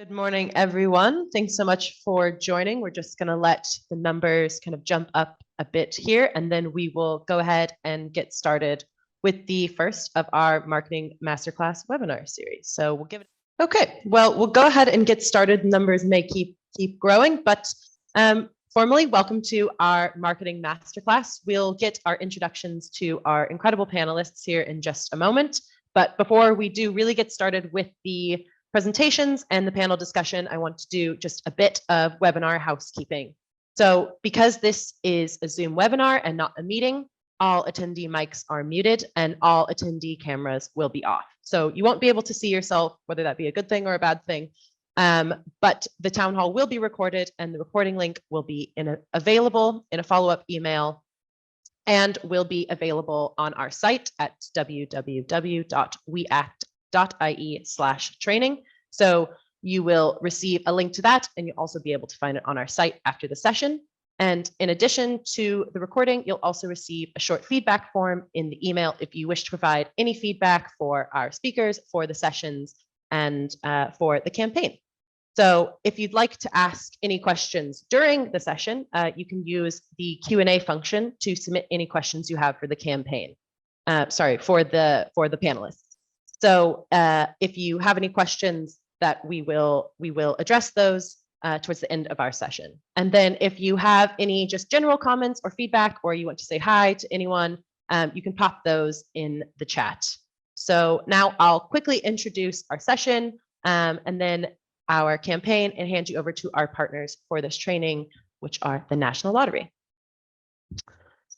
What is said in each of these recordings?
Good morning, everyone. Thanks so much for joining. We're just going to let the numbers kind of jump up a bit here, and then we will go ahead and get started with the first of our Marketing Masterclass webinar series. So we'll give it. Okay, well, we'll go ahead and get started. Numbers may keep growing, but formally, welcome to our Marketing Masterclass. We'll get our introductions to our incredible panelists here in just a moment. But before we do really get started with the presentations and the panel discussion, I want to do just a bit of webinar housekeeping. So because this is a Zoom webinar and not a meeting, all attendee mics are muted and all attendee cameras will be off. So you won't be able to see yourself, whether that be a good thing or a bad thing. But the town hall will be recorded and the recording link will be available in a follow-up email and will be available on our site at www.weact.ie/training. So you will receive a link to that, and you'll also be able to find it on our site after the session. And in addition to the recording, you'll also receive a short feedback form in the email if you wish to provide any feedback for our speakers, for the sessions, and for the campaign. So if you'd like to ask any questions during the session, you can use the Q&A function to submit any questions you have for the campaign. For the panelists. So if you have any questions, that we will address those towards the end of our session. And then if you have any just general comments or feedback, or you want to say hi to anyone, you can pop those in the chat. So now I'll quickly introduce our session and then our campaign and hand you over to our partners for this training, which are the National Lottery.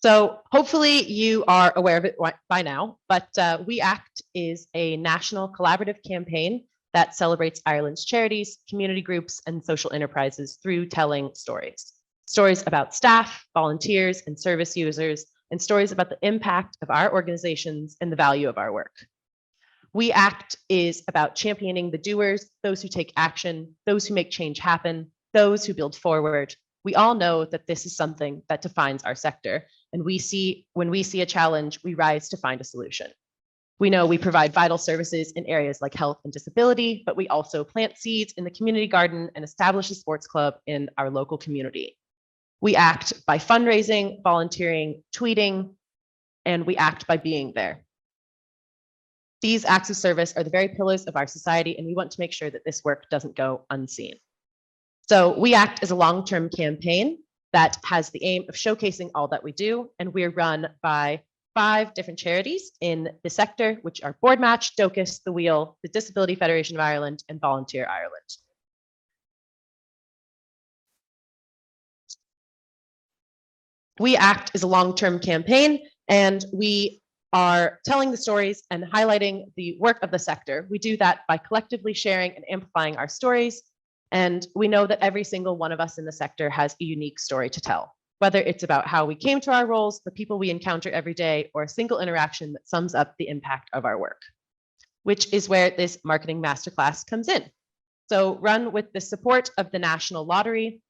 So hopefully you are aware of it by now, but We Act is a national collaborative campaign that celebrates Ireland's charities, community groups, and social enterprises through telling stories. Stories about staff, volunteers, and service users, and stories about the impact of our organizations and the value of our work. We Act is about championing the doers, those who take action, those who make change happen, those who build forward. We all know that this is something that defines our sector, and when we see a challenge, we rise to find a solution. We know we provide vital services in areas like health and disability, but we also plant seeds in the community garden and establish a sports club in our local community. We act by fundraising, volunteering, tweeting, and we act by being there. These acts of service are the very pillars of our society, and we want to make sure that this work doesn't go unseen. So We Act is a long-term campaign that has the aim of showcasing all that we do, and we're run by 5 different charities in the sector, which are Boardmatch, Docus, The Wheel, the Disability Federation of Ireland, and Volunteer Ireland. We Act is a long-term campaign, and we are telling the stories and highlighting the work of the sector. We do that by collectively sharing and amplifying our stories, and we know that every single one of us in the sector has a unique story to tell. Whether it's about how we came to our roles, the people we encounter every day, or a single interaction that sums up the impact of our work, which is where this Marketing Masterclass comes in. So run with the support of the National Lottery.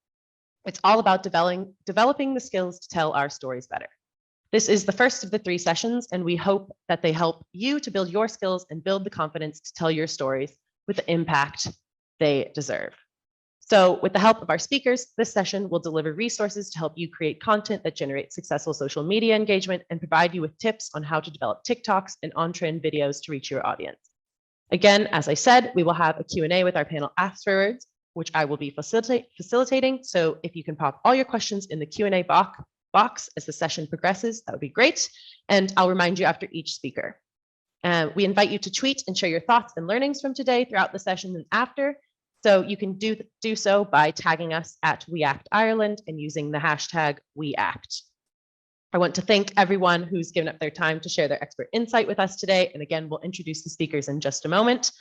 It's all about developing the skills to tell our stories better. This is the first of the 3 sessions, and we hope that they help you to build your skills and build the confidence to tell your stories with the impact they deserve. So with the help of our speakers, this session will deliver resources to help you create content that generates successful social media engagement and provide you with tips on how to develop TikToks and on-trend videos to reach your audience. Again, as I said, we will have a Q&A with our panel afterwards, which I will be facilitating. So if you can pop all your questions in the Q&A box as the session progresses, that would be great. And I'll remind you after each speaker. We invite you to tweet and share your thoughts and learnings from today throughout the session and after. So you can do so by tagging us at We Act Ireland and using the hashtag We Act. I want to thank everyone who's given up their time to share their expert insight with us today. And again, we'll introduce the speakers in just a moment.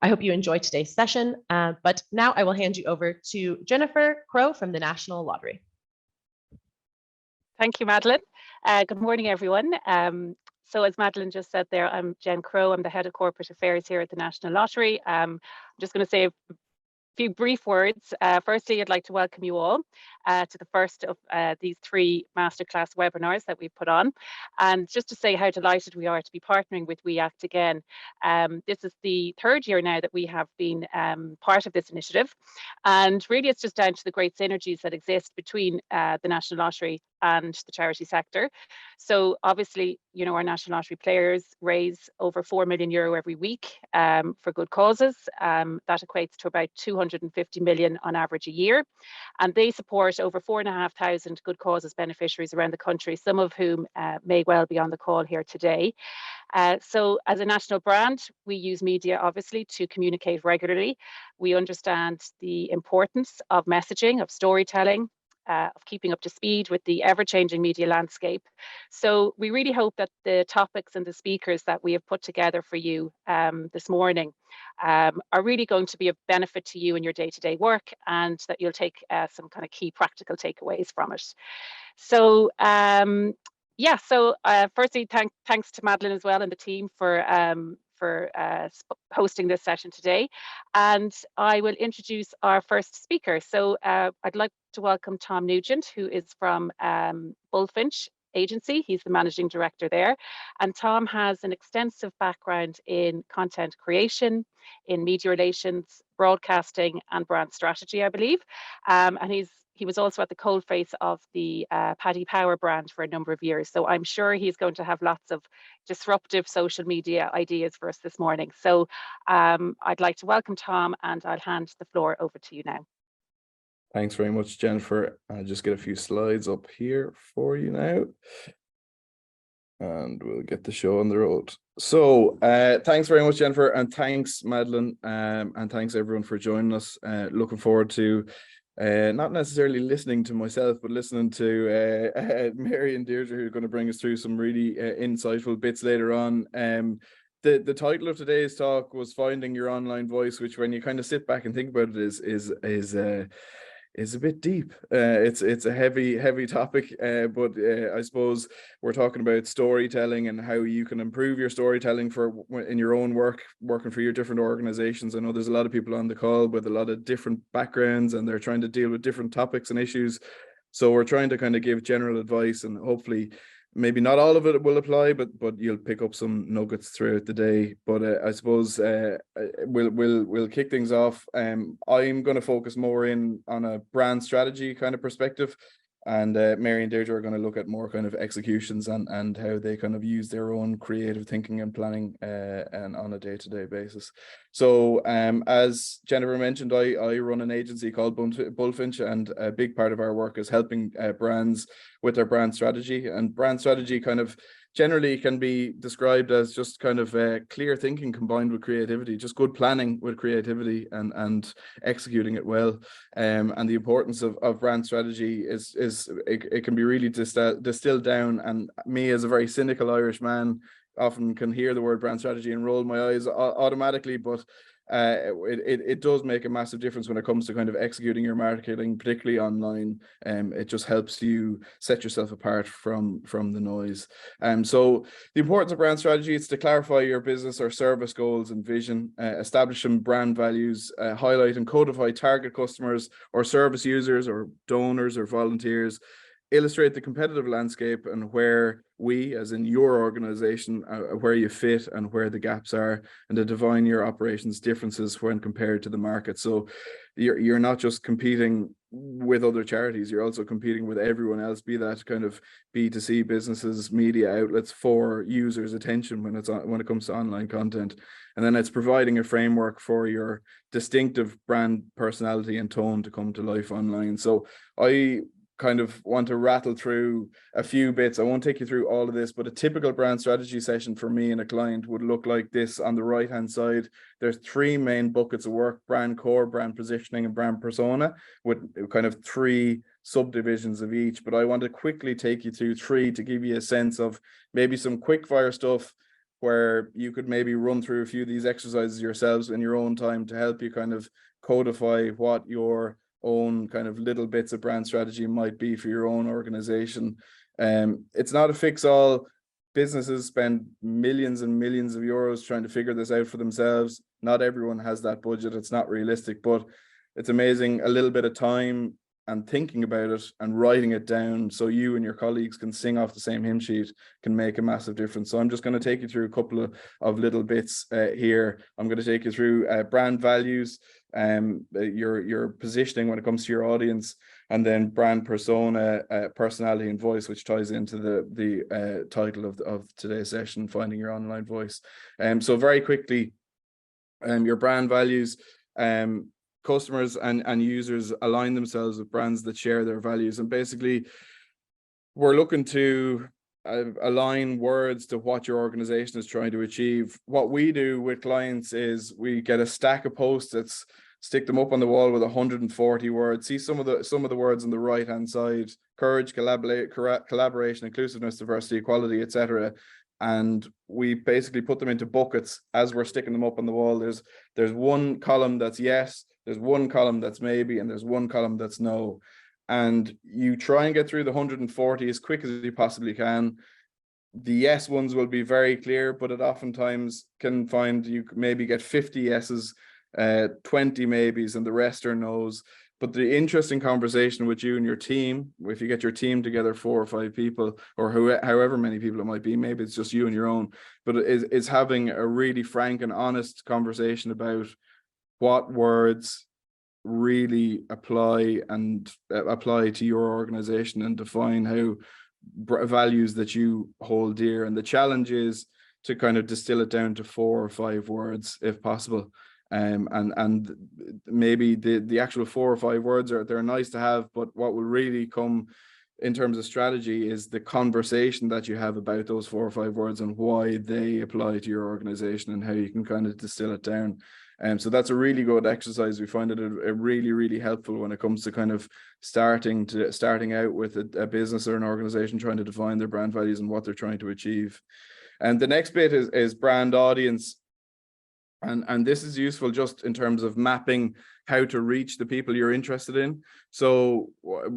I hope you enjoyed today's session, but now I will hand you over to Jennifer Crow from the National Lottery. Thank you, Madeline. Good morning, everyone. So as Madeline just said there, I'm Jen Crow. I'm the head of corporate affairs here at the National Lottery. I'm just going to say few brief words. Firstly, I'd like to welcome you all to the first of these 3 masterclass webinars that we've put on. And just to say how delighted we are to be partnering with We Act again. This is the 3rd year now that we have been part of this initiative. And really, it's just down to the great synergies that exist between the National Lottery and the charity sector. So obviously, you know, our National Lottery players raise over €4 million every week for good causes. That equates to about 250 million on average a year. And they support over 4,500 good causes beneficiaries around the country, some of whom may well be on the call here today. So as a national brand, we use media obviously to communicate regularly. We understand the importance of messaging, of storytelling, of keeping up to speed with the ever-changing media landscape. So we really hope that the topics and the speakers that we have put together for you this morning are really going to be of benefit to you in your day-to-day work, and that you'll take some kind of key practical takeaways from it. So yeah, so firstly, thanks to Madeline as well and the team for hosting this session today. And I will introduce our first speaker. So I'd like to welcome Tom Nugent, who is from Bulfinch Agency. He's the managing director there. And Tom has an extensive background in content creation, in media relations, broadcasting, and brand strategy, I believe. And he was also at the coalface of the Paddy Power brand for a number of years. So I'm sure he's going to have lots of disruptive social media ideas for us this morning. So I'd like to welcome Tom, and I'll hand the floor over to you now. Thanks very much, Jennifer. I'll just get a few slides up here for you now, and we'll get the show on the road. So thanks very much, Jennifer, and thanks, Madeline, and thanks everyone for joining us. Looking forward to not necessarily listening to myself, but listening to Mary and Deirdre, who are going to bring us through some really insightful bits later on. The title of today's talk was Finding Your Online Voice, which, when you kind of sit back and think about it, is a bit deep. It's a heavy topic, but I suppose we're talking about storytelling and how you can improve your storytelling in your own work, working for your different organizations. I know there's a lot of people on the call with a lot of different backgrounds, and they're trying to deal with different topics and issues. So we're trying to kind of give general advice, and hopefully maybe not all of it will apply, but you'll pick up some nuggets throughout the day. But I suppose we'll kick things off. I'm going to focus more in on a brand strategy kind of perspective, and Mary and Deirdre are going to look at more kind of executions and how they kind of use their own creative thinking and planning and on a day-to-day basis. So as Jennifer mentioned, I run an agency called Bulfinch, and a big part of our work is helping brands with their brand strategy. And brand strategy kind of generally can be described as just kind of clear thinking combined with creativity, just good planning with creativity and executing it well. And the importance of brand strategy is it can be really distilled down. And me, as a very cynical Irish man, often can hear the word brand strategy and roll my eyes automatically, but it does make a massive difference when it comes to kind of executing your marketing, particularly online. It just helps you set yourself apart from the noise. So the importance of brand strategy is to clarify your business or service goals and vision, establish some brand values, highlight and codify target customers or service users or donors or volunteers, illustrate the competitive landscape and where we, as in your organization, where you fit and where the gaps are, and to define your operations differences when compared to the market. So you're not just competing with other charities, you're also competing with everyone else, be that kind of B2C businesses, media outlets, for users' attention when it comes to online content. And then it's providing a framework for your distinctive brand personality and tone to come to life online. So I kind of want to rattle through a few bits. I won't take you through all of this, but a typical brand strategy session for me and a client would look like this. On the right hand side, there's 3 main buckets of work: brand core, brand positioning, and brand persona, with kind of 3 subdivisions of each. But I want to quickly take you through 3 to give you a sense of maybe some quick fire stuff where you could maybe run through a few of these exercises yourselves in your own time to help you kind of codify what your own kind of little bits of brand strategy might be for your own organization. It's not a fix-all. Businesses spend millions and millions of euros trying to figure this out for themselves. Not everyone has that budget. It's not realistic, but it's amazing, a little bit of time and thinking about it and writing it down so you and your colleagues can sing off the same hymn sheet can make a massive difference. So I'm just going to take you through a couple of little bits here. I'm going to take you through brand values, your positioning when it comes to your audience, and then brand persona, personality and voice, which ties into the title of today's session, Finding Your Online Voice. So very quickly, your brand values. Customers and users align themselves with brands that share their values, and basically we're looking to align words to what your organization is trying to achieve. What we do with clients is we get a stack of post-its, stick them up on the wall with 140 words. See some of the words on the right hand side: courage, collaboration, inclusiveness, diversity, equality, etc. And we basically put them into buckets as we're sticking them up on the wall. There's one column that's yes, there's one column that's maybe, and there's one column that's no. And you try and get through the 140 as quick as you possibly can. The yes ones will be very clear, but it oftentimes can find you maybe get 50 yeses, 20 maybes, and the rest are no's. But the interesting conversation with you and your team, if you get your team together, 4 or 5 people, or however many people it might be, maybe it's just you and your own, but is having a really frank and honest conversation about what words really apply to your organization and define how values that you hold dear. And the challenge is to kind of distill it down to 4 or 5 words if possible. And maybe the actual 4 or 5 words they're nice to have, but what will really come in terms of strategy is the conversation that you have about those 4 or 5 words and why they apply to your organization and how you can kind of distill it down. So that's a really good exercise. We find it a really, really helpful when it comes to kind of starting out with a business or an organization trying to define their brand values and what they're trying to achieve. And the next bit is brand audience. And this is useful just in terms of mapping how to reach the people you're interested in. So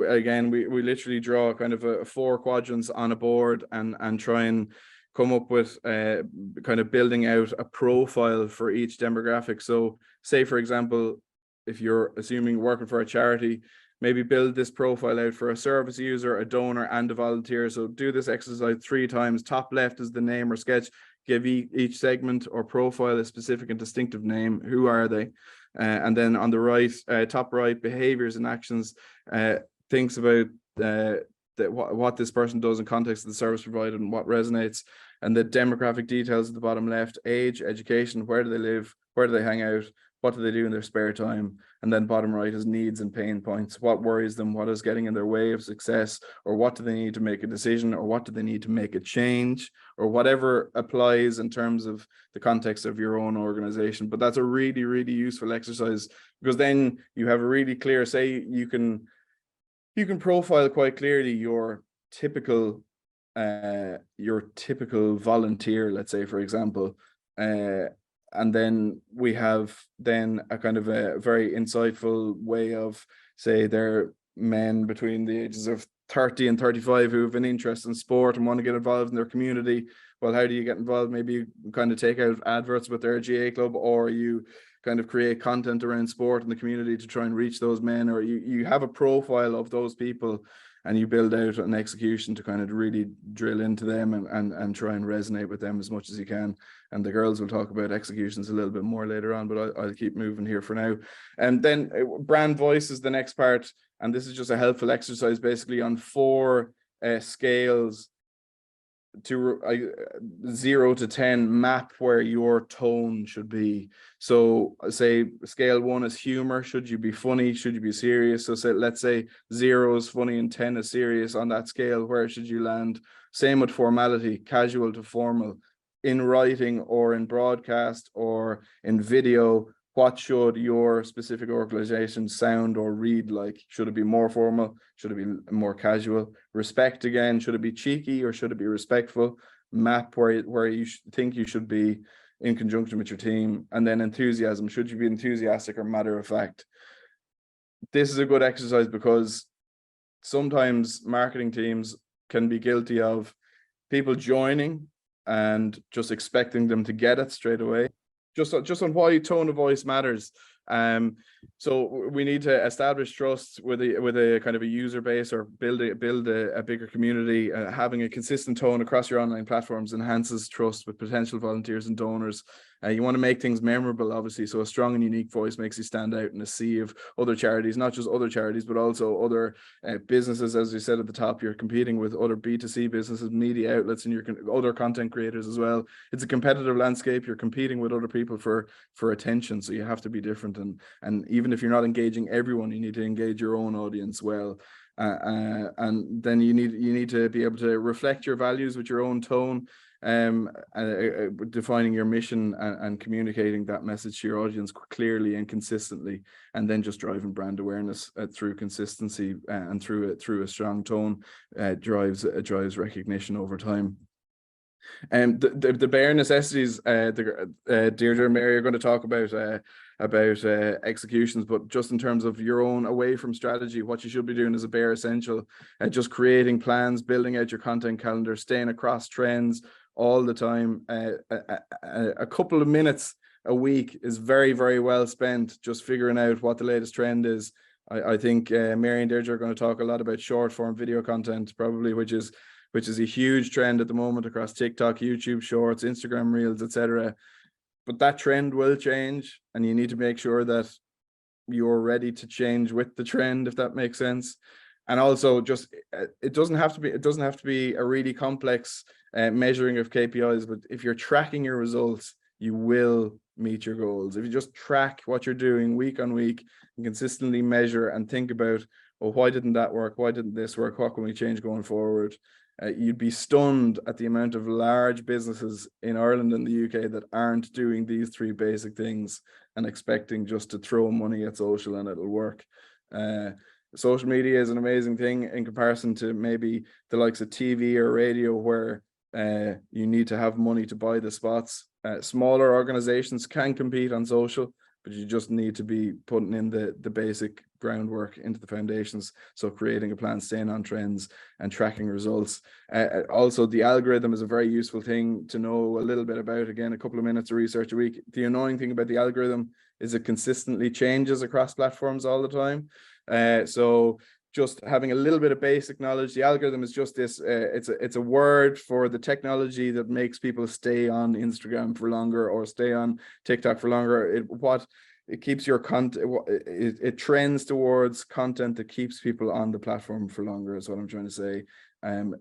again, we literally draw kind of 4 quadrants on a board and try and come up with kind of building out a profile for each demographic. So say, for example, if you're assuming working for a charity, maybe build this profile out for a service user, a donor, and a volunteer. So do this exercise 3 times. Top left is the name or sketch. Give each segment or profile a specific and distinctive name. Who are they? And then on the right, top right, behaviors and actions, thinks about what this person does in context of the service provided and what resonates. And the demographic details at the bottom left: age, education, where do they live, where do they hang out, what do they do in their spare time? And then bottom right is needs and pain points. What worries them? What is getting in their way of success? Or what do they need to make a decision? Or what do they need to make a change? Or whatever applies in terms of the context of your own organization. But that's a really, really useful exercise, because then you have a really clear, say you can profile quite clearly your typical volunteer, let's say, for example, and then we have then a kind of a very insightful way of, say, they're men between the ages of 30 and 35 who have an interest in sport and want to get involved in their community. Well, how do you get involved? Maybe you kind of take out adverts with their GA club, or you kind of create content around sport in the community to try and reach those men, or you have a profile of those people and you build out an execution to kind of really drill into them and try and resonate with them as much as you can. And the girls will talk about executions a little bit more later on, but I'll keep moving here for now. And then brand voice is the next part. And this is just a helpful exercise basically on 4 scales to 0 to 10, map where your tone should be. So say scale 1 is humor. Should you be funny? Should you be serious? So let's say 0 is funny and 10 is serious. On that scale, where should you land? Same with formality, casual to formal. In writing or in broadcast or in video, what should your specific organization sound or read like? Should it be more formal? Should it be more casual? Respect, again, should it be cheeky or should it be respectful? Map where you think you should be in conjunction with your team. And then enthusiasm, should you be enthusiastic or matter of fact? This is a good exercise because sometimes marketing teams can be guilty of people joining and just expecting them to get it straight away. Just on why tone of voice matters. So we need to establish trust with a kind of a user base, or build a bigger community. Having a consistent tone across your online platforms enhances trust with potential volunteers and donors. You want to make things memorable, obviously, so a strong and unique voice makes you stand out in a sea of other charities, not just other charities, but also other businesses. As you said at the top, you're competing with other B2C businesses, media outlets, and other content creators as well. It's a competitive landscape. You're competing with other people for attention, so you have to be different. And even if you're not engaging everyone, you need to engage your own audience well. And then you need to be able to reflect your values with your own tone, defining your mission and communicating that message to your audience clearly and consistently, and then just driving brand awareness through consistency and through a strong tone drives recognition over time. And the bare necessities, Deirdre and Mary are going to talk about executions, but just in terms of your own away from strategy, what you should be doing is a bare essential. Just creating plans, building out your content calendar, staying across trends all the time. A couple of minutes a week is very, very well spent just figuring out what the latest trend is. I think Mary and Deirdre are going to talk a lot about short form video content, probably, which is a huge trend at the moment across TikTok, YouTube Shorts, Instagram Reels, etc. But that trend will change, and you need to make sure that you're ready to change with the trend, if that makes sense. And also, just it doesn't have to be a really complex measuring of KPIs, but if you're tracking your results, you will meet your goals. If you just track what you're doing week on week and consistently measure and think about, oh, why didn't that work? Why didn't this work? What can we change going forward? You'd be stunned at the amount of large businesses in Ireland and the UK that aren't doing these three basic things and expecting just to throw money at social and it'll work. Social media is an amazing thing in comparison to maybe the likes of TV or radio, where you need to have money to buy the spots. Smaller organizations can compete on social, but you just need to be putting in the basic groundwork into the foundations. So creating a plan, staying on trends and tracking results. Also, the algorithm is a very useful thing to know a little bit about. Again, a couple of minutes of research a week. The annoying thing about the algorithm is it consistently changes across platforms all the time. So just having a little bit of basic knowledge. The algorithm is just this, it's a word for the technology that makes people stay on Instagram for longer or stay on TikTok for longer. It keeps your content, it trends towards content that keeps people on the platform for longer, is what I'm trying to say.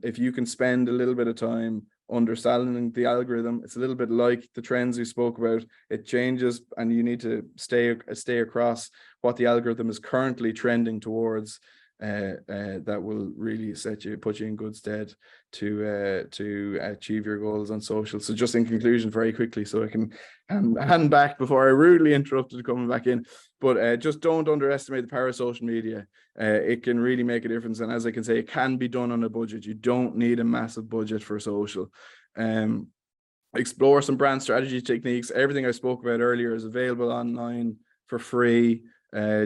If you can spend a little bit of time understanding the algorithm, it's a little bit like the trends we spoke about. It changes, and you need to stay across what the algorithm is currently trending towards. That will really put you in good stead to achieve your goals on social. So just in conclusion, very quickly, so I can hand back before I rudely interrupted coming back in, but just don't underestimate the power of social media. It can really make a difference, and as I can say, it can be done on a budget. You don't need a massive budget for social. Explore some brand strategy techniques. Everything I spoke about earlier is available online for free.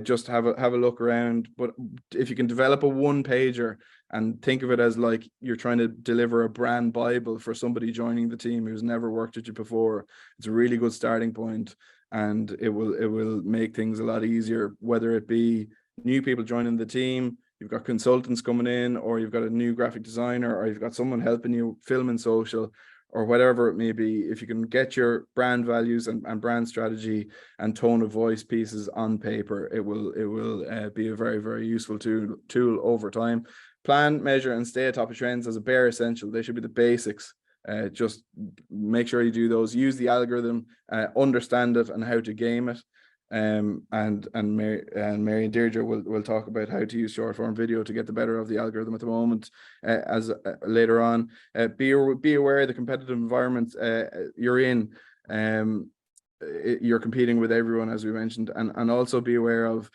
Just have a look around. But if you can develop a one-pager and think of it as like you're trying to deliver a brand Bible for somebody joining the team who's never worked with you before, it's a really good starting point, and it will make things a lot easier, whether it be new people joining the team, you've got consultants coming in, or you've got a new graphic designer, or you've got someone helping you film in social, or whatever it may be. If you can get your brand values and brand strategy and tone of voice pieces on paper, it will be a very, very useful tool over time. Plan, measure, and stay atop of trends as a bare essential. They should be the basics. Just make sure you do those. Use the algorithm, understand it and how to game it. And Mary and Deirdre will talk about how to use short form video to get the better of the algorithm at the moment. As later on, be aware of the competitive environment you're in. You're competing with everyone, as we mentioned, and also be aware of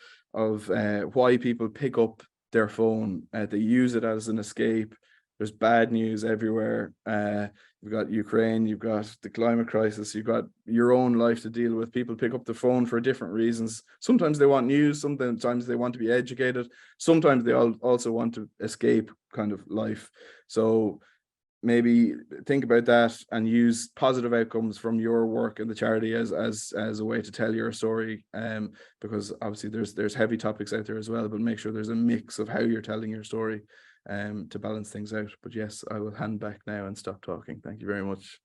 why people pick up their phone. They use it as an escape. There's bad news everywhere. You've got Ukraine, you've got the climate crisis, you've got your own life to deal with. People pick up the phone for different reasons. Sometimes they want news, sometimes they want to be educated, sometimes they also want to escape kind of life. So maybe think about that and use positive outcomes from your work in the charity as a way to tell your story. Because obviously there's heavy topics out there as well, but make sure there's a mix of how you're telling your story to balance things out. But yes, I will hand back now and stop talking. Thank you very much.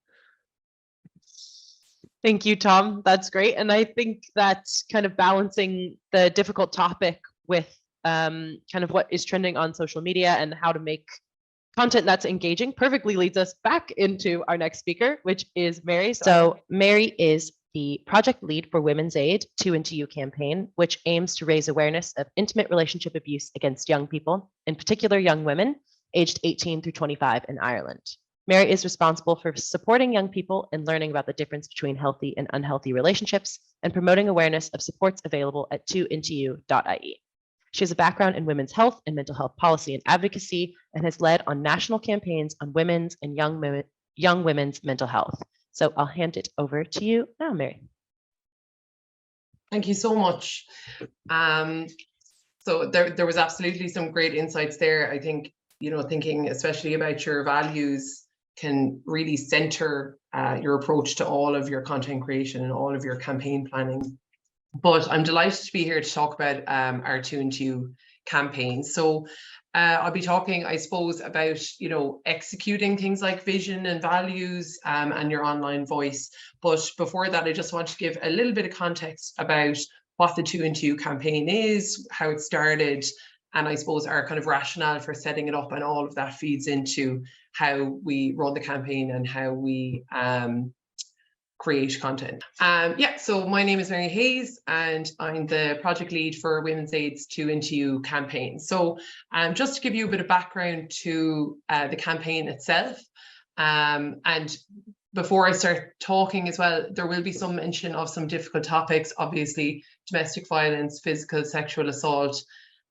Thank you, Tom. That's great. And I think that's kind of balancing the difficult topic with kind of what is trending on social media and how to make content that's engaging perfectly leads us back into our next speaker, which is Mary. So Mary is the project lead for Women's Aid 2 Into You campaign, which aims to raise awareness of intimate relationship abuse against young people, in particular young women aged 18 through 25 in Ireland. Mary is responsible for supporting young people in learning about the difference between healthy and unhealthy relationships and promoting awareness of supports available at 2intoyou.ie. She has a background in women's health and mental health policy and advocacy and has led on national campaigns on women's and young women's mental health. So I'll hand it over to you now, Mary. Thank you so much. So there was absolutely some great insights there. I think, thinking especially about your values can really center your approach to all of your content creation and all of your campaign planning. But I'm delighted to be here to talk about our 2 Into You campaign. So I'll be talking, I suppose, about, executing things like vision and values and your online voice. But before that, I just want to give a little bit of context about what the 2 Into You campaign is, how it started, and I suppose our kind of rationale for setting it up, and all of that feeds into how we run the campaign and how we create content. So my name is Mary Hayes and I'm the project lead for Women's Aid's 2 Into You campaign. So just to give you a bit of background to the campaign itself, and before I start talking as well, there will be some mention of some difficult topics, obviously domestic violence, physical, sexual assault,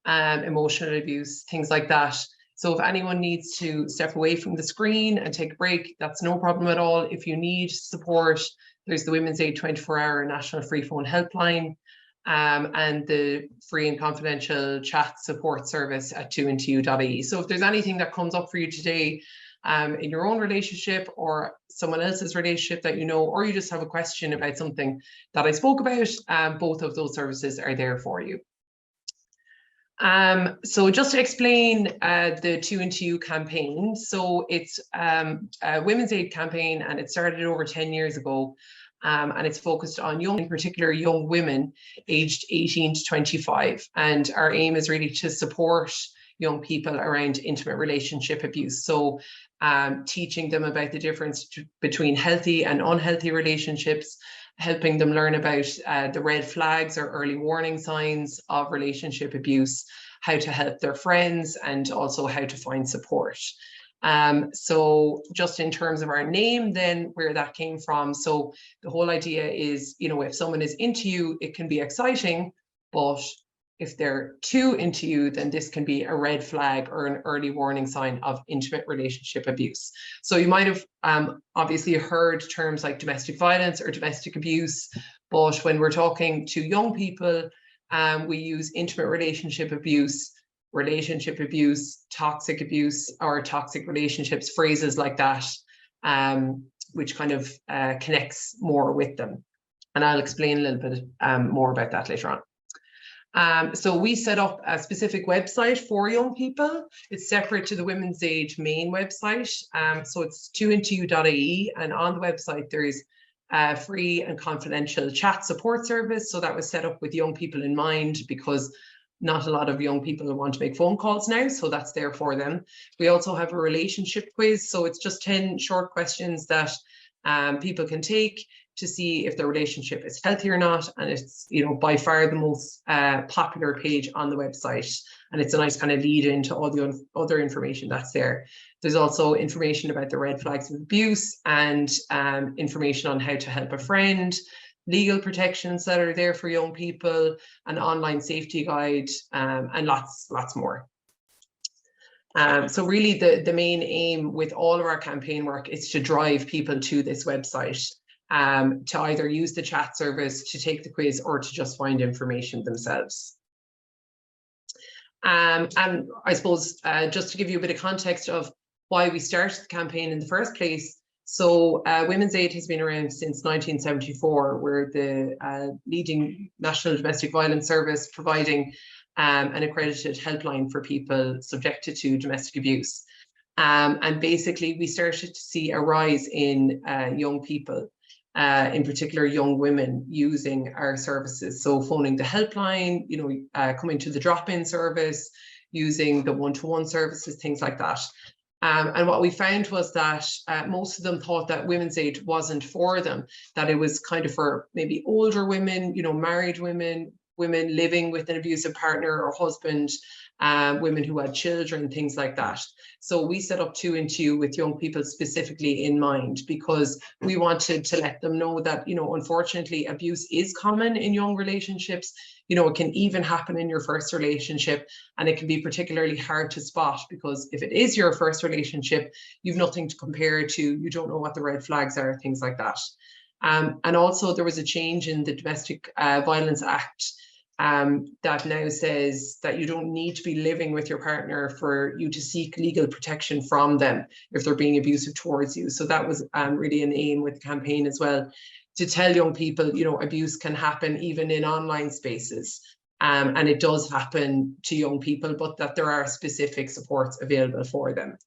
emotional abuse, things like that. So if anyone needs to step away from the screen and take a break, that's no problem at all. If you need support, there's the Women's Aid 24-hour national free phone helpline and the free and confidential chat support service at 2intoyou.ie. So if there's anything that comes up for you today in your own relationship or someone else's relationship that or you just have a question about something that I spoke about, both of those services are there for you. So just to explain the 2 Into You campaign, so it's a Women's Aid campaign and it started over 10 years ago, and it's focused on in particular young women aged 18 to 25, and our aim is really to support young people around intimate relationship abuse. So teaching them about the difference between healthy and unhealthy relationships, helping them learn about the red flags or early warning signs of relationship abuse, how to help their friends, and also how to find support. So just in terms of our name, then where that came from. So the whole idea is, if someone is into you, it can be exciting, but if they're too into you, then this can be a red flag or an early warning sign of intimate relationship abuse. So you might have obviously heard terms like domestic violence or domestic abuse, but when we're talking to young people, we use intimate relationship abuse, toxic abuse, or toxic relationships, phrases like that, which kind of connects more with them. And I'll explain a little bit more about that later on. So we set up a specific website for young people. It's separate to the Women's Aid main website. So it's 2intoyou.ie, and on the website there is a free and confidential chat support service. So that was set up with young people in mind, because not a lot of young people want to make phone calls now, so that's there for them. We also have a relationship quiz. So it's just 10 short questions that people can take to see if their relationship is healthy or not, and it's by far the most popular page on the website, and it's a nice kind of lead into all the other information that's there. There's also information about the red flags of abuse and information on how to help a friend, legal protections that are there for young people, an online safety guide, and lots more. So really the main aim with all of our campaign work is to drive people to this website, to either use the chat service, to take the quiz, or to just find information themselves. And I suppose just to give you a bit of context of why we started the campaign in the first place. So Women's Aid has been around since 1974. We're the leading national domestic violence service, providing an accredited helpline for people subjected to domestic abuse. And basically, we started to see a rise in young people, in particular young women, using our services. So phoning the helpline, you know, coming to the drop-in service, using the one-to-one services, things like that. And what we found was that most of them thought that Women's Aid wasn't for them, that it was kind of for maybe older women, you know, married women, women living with an abusive partner or husband, women who had children, things like that. So we set up 2 and 2 with young people specifically in mind, because we wanted to let them know that, you know, unfortunately, abuse is common in young relationships. You know, it can even happen in your first relationship, and it can be particularly hard to spot, because if it is your first relationship, you've nothing to compare to, you don't know what the red flags are, things like that. And also there was a change in the Domestic Violence Act that now says that you don't need to be living with your partner for you to seek legal protection from them if they're being abusive towards you. So that was really an aim with the campaign as well, to tell young people, you know, abuse can happen even in online spaces. And it does happen to young people, but that there are specific supports available for them.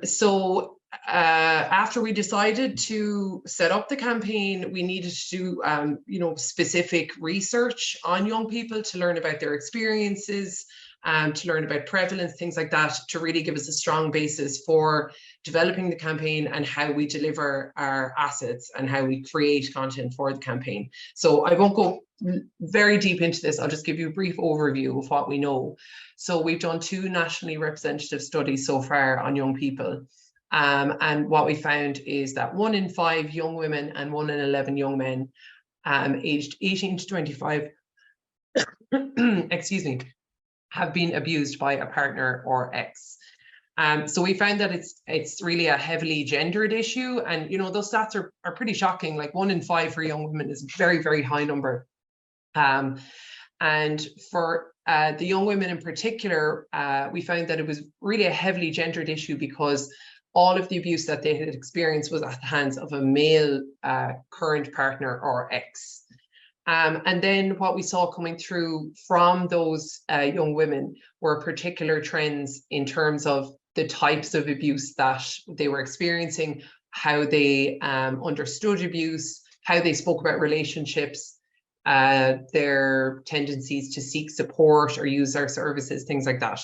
So after we decided to set up the campaign, we needed to do, you know, specific research on young people to learn about their experiences, to learn about prevalence, things like that, to really give us a strong basis for developing the campaign and how we deliver our assets and how we create content for the campaign. So I won't go very deep into this. I'll just give you a brief overview of what we know. So we've done 2 nationally representative studies so far on young people. And what we found is that 1 in 5 young women and 1 in 11 young men aged 18 to 25, excuse me, have been abused by a partner or ex. So we found that it's really a heavily gendered issue. And, you know, those stats are pretty shocking. Like 1 in 5 for young women is a very, very high number. And for the young women in particular, we found that it was really a heavily gendered issue, because all of the abuse that they had experienced was at the hands of a male current partner or ex. And then what we saw coming through from those young women were particular trends in terms of the types of abuse that they were experiencing, how they understood abuse, how they spoke about relationships, their tendencies to seek support or use our services, things like that.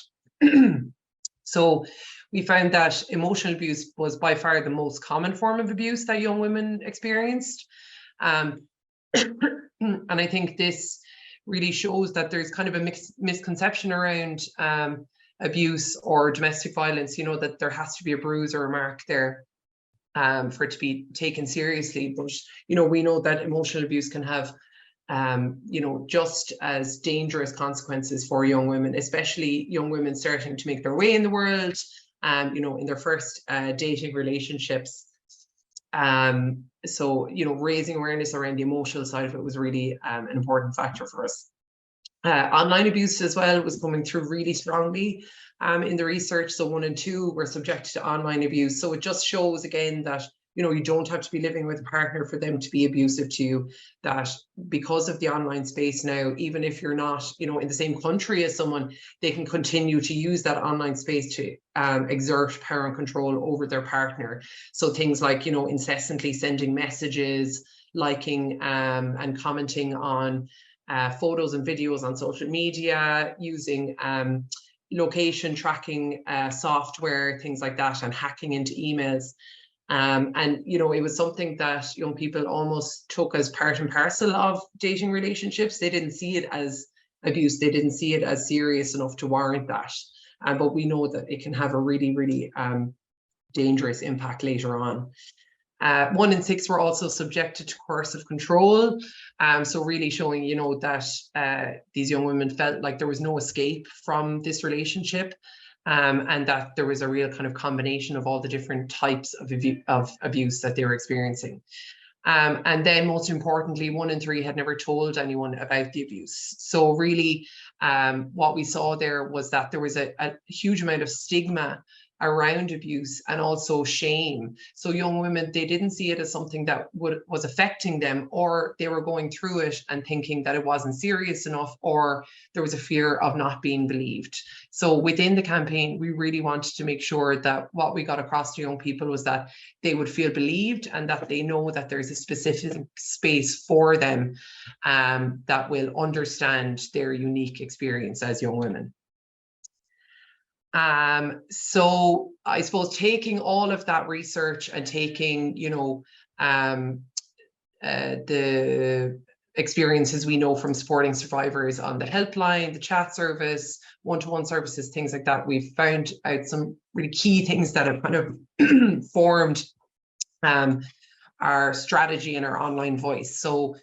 So we found that emotional abuse was by far the most common form of abuse that young women experienced. And I think this really shows that there's kind of a misconception around abuse or domestic violence, you know, that there has to be a bruise or a mark there for it to be taken seriously. But, you know, we know that emotional abuse can have, you know, just as dangerous consequences for young women, especially young women starting to make their way in the world, you know, in their first dating relationships. So, you know, raising awareness around the emotional side of it was really an important factor for us. Online abuse as well was coming through really strongly in the research. So 1 in 2 were subjected to online abuse. So it just shows again that, you know, you don't have to be living with a partner for them to be abusive to you, that because of the online space now, even if you're not, you know, in the same country as someone, they can continue to use that online space to exert power and control over their partner. So things like, you know, incessantly sending messages, liking and commenting on photos and videos on social media, using location tracking software, things like that, and hacking into emails. And, you know, it was something that young people almost took as part and parcel of dating relationships. They didn't see it as abuse. They didn't see it as serious enough to warrant that. But we know that it can have a really, really dangerous impact later on. 1 in 6 were also subjected to coercive control. So really showing, you know, that these young women felt like there was no escape from this relationship. And that there was a real kind of combination of all the different types of abuse that they were experiencing. And then most importantly, 1 in 3 had never told anyone about the abuse. So really what we saw there was that there was a huge amount of stigma around abuse and also shame. So young women, they didn't see it as something that was affecting them, or they were going through it and thinking that it wasn't serious enough, or there was a fear of not being believed. So within the campaign, we really wanted to make sure that what we got across to young people was that they would feel believed and that they know that there's a specific space for them that will understand their unique experience as young women. So I suppose taking all of that research and taking, you know, the experiences we know from supporting survivors on the helpline, the chat service, one-to-one services, things like that, we've found out some really key things that have kind of formed our strategy and our online voice. So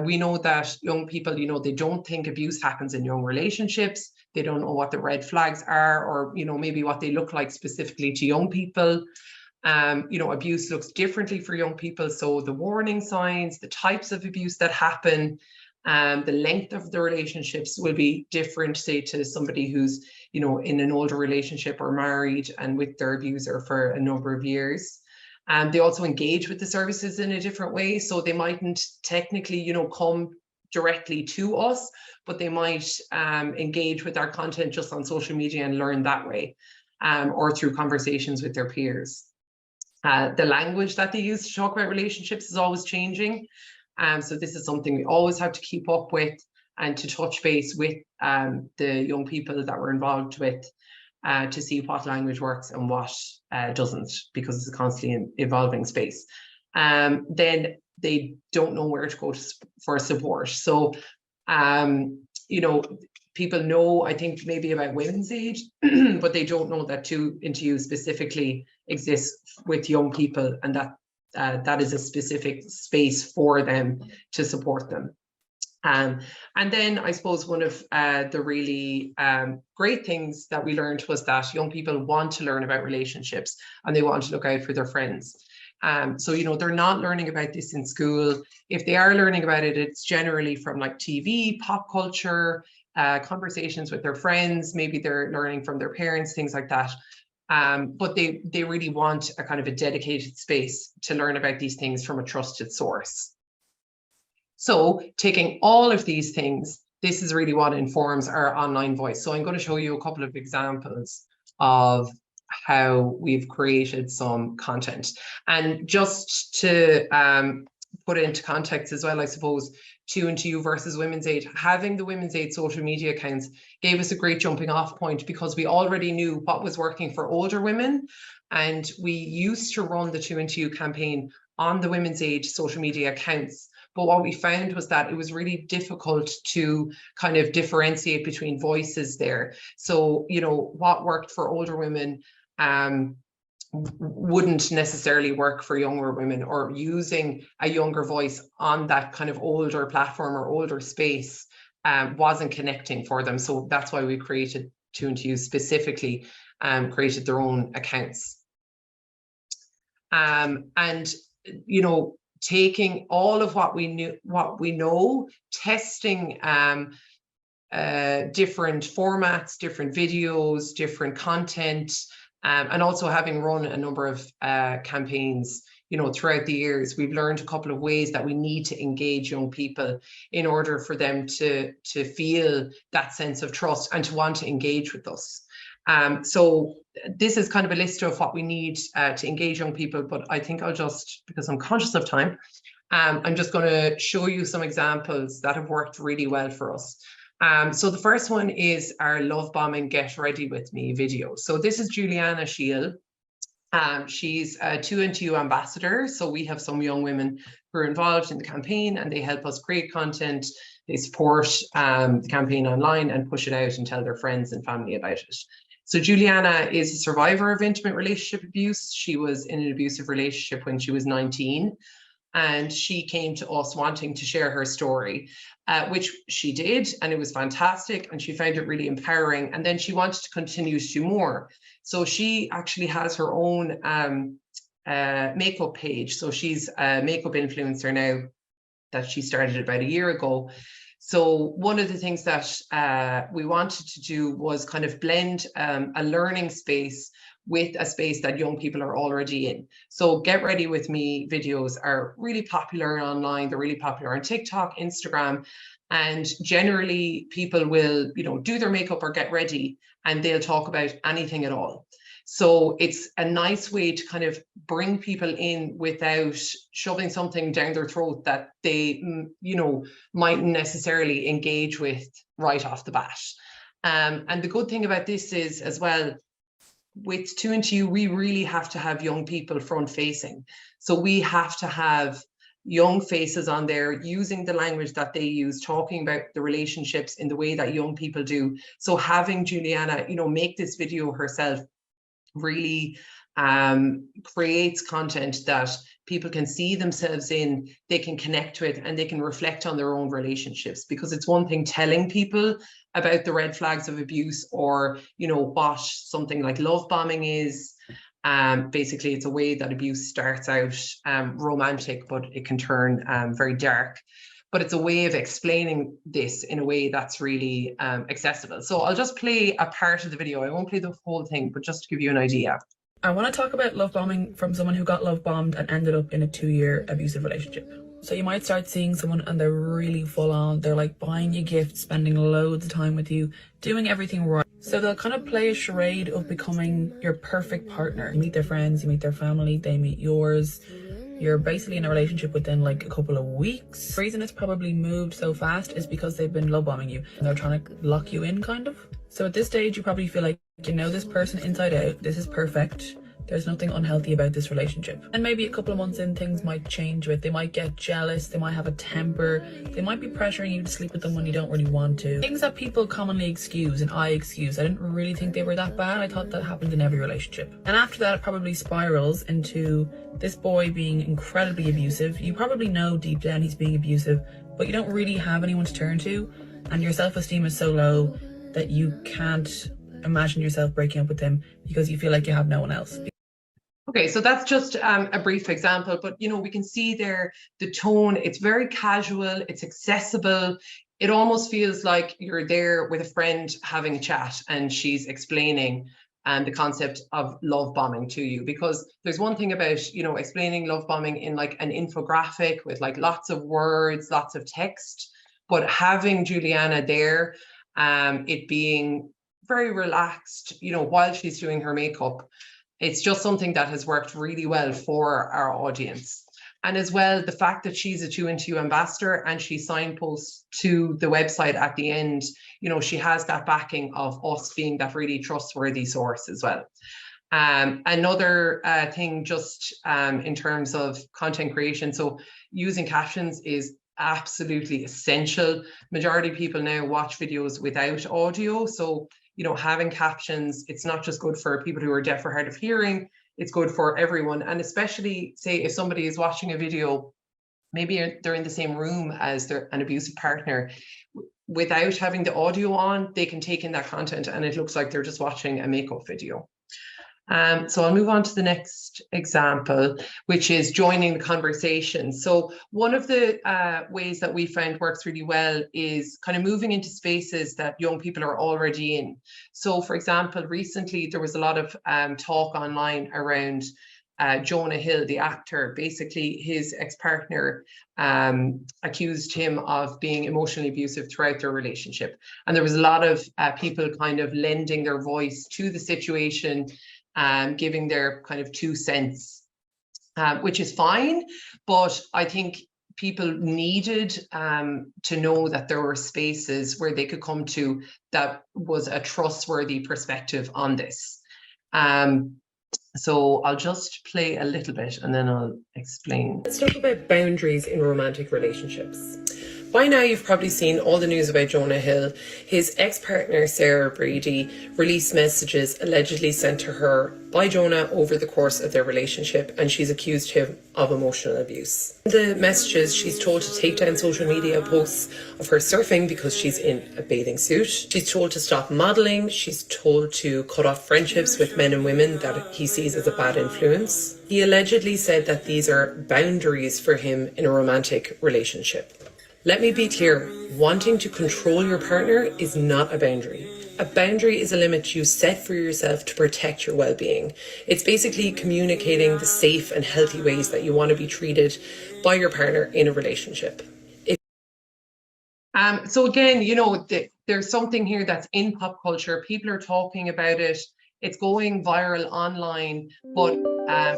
we know that young people, you know, they don't think abuse happens in young relationships. They don't know what the red flags are, or, you know, maybe what they look like specifically to young people. You know, abuse looks differently for young people. So the warning signs, the types of abuse that happen, the length of the relationships will be different, say, to somebody who's, you know, in an older relationship or married and with their abuser for a number of years. They also engage with the services in a different way. So they mightn't technically, you know, come directly to us, but they might engage with our content just on social media and learn that way, or through conversations with their peers. The language that they use to talk about relationships is always changing. So this is something we always have to keep up with and to touch base with the young people that we're involved with to see what language works and what doesn't, because it's a constantly evolving space. Then they don't know where to go for support. So, you know, people know, I think, maybe about Women's Aid, but they don't know that 2into specifically exists with young people, and that that is a specific space for them to support them. And then I suppose one of the really great things that we learned was that young people want to learn about relationships and they want to look out for their friends. So, you know, they're not learning about this in school. If they are learning about it, it's generally from like TV, pop culture, conversations with their friends. Maybe they're learning from their parents, things like that. But they really want a kind of a dedicated space to learn about these things from a trusted source. So taking all of these things, this is really what informs our online voice. So I'm going to show you a couple of examples of how we've created some content. And just to put it into context as well, I suppose, 2into versus Women's Aid, having the Women's Aid social media accounts gave us a great jumping off point, because we already knew what was working for older women. And we used to run the 2into campaign on the Women's Aid social media accounts. But what we found was that it was really difficult to kind of differentiate between voices there. So, you know, what worked for older women wouldn't necessarily work for younger women, or using a younger voice on that kind of older platform or older space wasn't connecting for them. So that's why we created 2into specifically, created their own accounts. And, you know, taking all of what we know, testing different formats, different videos, different content, and also having run a number of campaigns, you know, throughout the years, we've learned a couple of ways that we need to engage young people in order for them to feel that sense of trust and to want to engage with us. So this is kind of a list of what we need to engage young people, but I think I'll just, because I'm conscious of time, I'm just going to show you some examples that have worked really well for us. So the first one is our Love Bombing Get Ready With Me video. So this is Juliana Shiel. She's a 2into ambassador. So we have some young women who are involved in the campaign and they help us create content. They support the campaign online and push it out and tell their friends and family about it. So Juliana is a survivor of intimate relationship abuse. She was in an abusive relationship when she was 19. And she came to us wanting to share her story, which she did, and it was fantastic, and she found it really empowering. And then she wanted to continue to do more. So she actually has her own makeup page. So she's a makeup influencer now that she started about a year ago. So one of the things that we wanted to do was kind of blend a learning space with a space that young people are already in. So Get Ready With Me videos are really popular online. They're really popular on TikTok, Instagram, and generally people will, you know, do their makeup or get ready and they'll talk about anything at all. So it's a nice way to kind of bring people in without shoving something down their throat that they, you know, mightn't necessarily engage with right off the bat. And the good thing about this is as well, with 2&2, we really have to have young people front facing. So we have to have young faces on there using the language that they use, talking about the relationships in the way that young people do. So having Juliana, you know, make this video herself really creates content that people can see themselves in, they can connect with, and they can reflect on their own relationships. Because it's one thing telling people about the red flags of abuse, or, you know, what something like love bombing is. Basically, it's a way that abuse starts out romantic, but it can turn very dark. But it's a way of explaining this in a way that's really accessible. So I'll just play a part of the video. I won't play the whole thing, but just to give you an idea. I want to talk about love bombing from someone who got love bombed and ended up in a 2-year abusive relationship. So you might start seeing someone and they're really full on. They're like buying you gifts, spending loads of time with you, doing everything right. So they'll kind of play a charade of becoming your perfect partner. You meet their friends, you meet their family, they meet yours. You're basically in a relationship within like a couple of weeks. The reason it's probably moved so fast is because they've been love bombing you and they're trying to lock you in, kind of. So at this stage, you probably feel like you know this person inside out. This is perfect. There's nothing unhealthy about this relationship. And maybe a couple of months in, things might change with. They might get jealous, they might have a temper, they might be pressuring you to sleep with them when you don't really want to. Things that people commonly excuse, and I excuse. I didn't really think they were that bad. I thought that happened in every relationship. And after that, it probably spirals into this boy being incredibly abusive. You probably know deep down he's being abusive, but you don't really have anyone to turn to. And your self-esteem is so low that you can't imagine yourself breaking up with him because you feel like you have no one else. Okay, so that's just a brief example, but you know, we can see there the tone. It's very casual, it's accessible. It almost feels like you're there with a friend having a chat and she's explaining the concept of love bombing to you. Because there's one thing about, you know, explaining love bombing in like an infographic with like lots of words, lots of text, but having Juliana there, it being very relaxed, you know, while she's doing her makeup. It's just something that has worked really well for our audience. And as well, the fact that she's a 2&2 ambassador and she signposts to the website at the end, you know, she has that backing of us being that really trustworthy source as well. Another thing just in terms of content creation, so using captions is absolutely essential. Majority of people now watch videos without audio. So, you know, having captions, it's not just good for people who are deaf or hard of hearing, it's good for everyone. And especially, say, if somebody is watching a video, maybe they're in the same room as an abusive partner, without having the audio on, they can take in that content and it looks like they're just watching a makeup video. So I'll move on to the next example, which is joining the conversation. So one of the ways that we found works really well is kind of moving into spaces that young people are already in. So for example, recently there was a lot of talk online around Jonah Hill, the actor. Basically, his ex-partner accused him of being emotionally abusive throughout their relationship. And there was a lot of people kind of lending their voice to the situation, giving their kind of 2 cents, which is fine. But I think people needed to know that there were spaces where they could come to that was a trustworthy perspective on this. So I'll just play a little bit and then I'll explain. Let's talk about boundaries in romantic relationships. By now, you've probably seen all the news about Jonah Hill. His ex-partner, Sarah Brady, released messages allegedly sent to her by Jonah over the course of their relationship, and she's accused him of emotional abuse. In the messages, she's told to take down social media posts of her surfing because she's in a bathing suit. She's told to stop modelling. She's told to cut off friendships with men and women that he sees as a bad influence. He allegedly said that these are boundaries for him in a romantic relationship. Let me be clear, wanting to control your partner is not a boundary. A boundary is a limit you set for yourself to protect your well-being. It's basically communicating the safe and healthy ways that you want to be treated by your partner in a relationship. So again, you know, there's something here that's in pop culture. People are talking about it. It's going viral online, but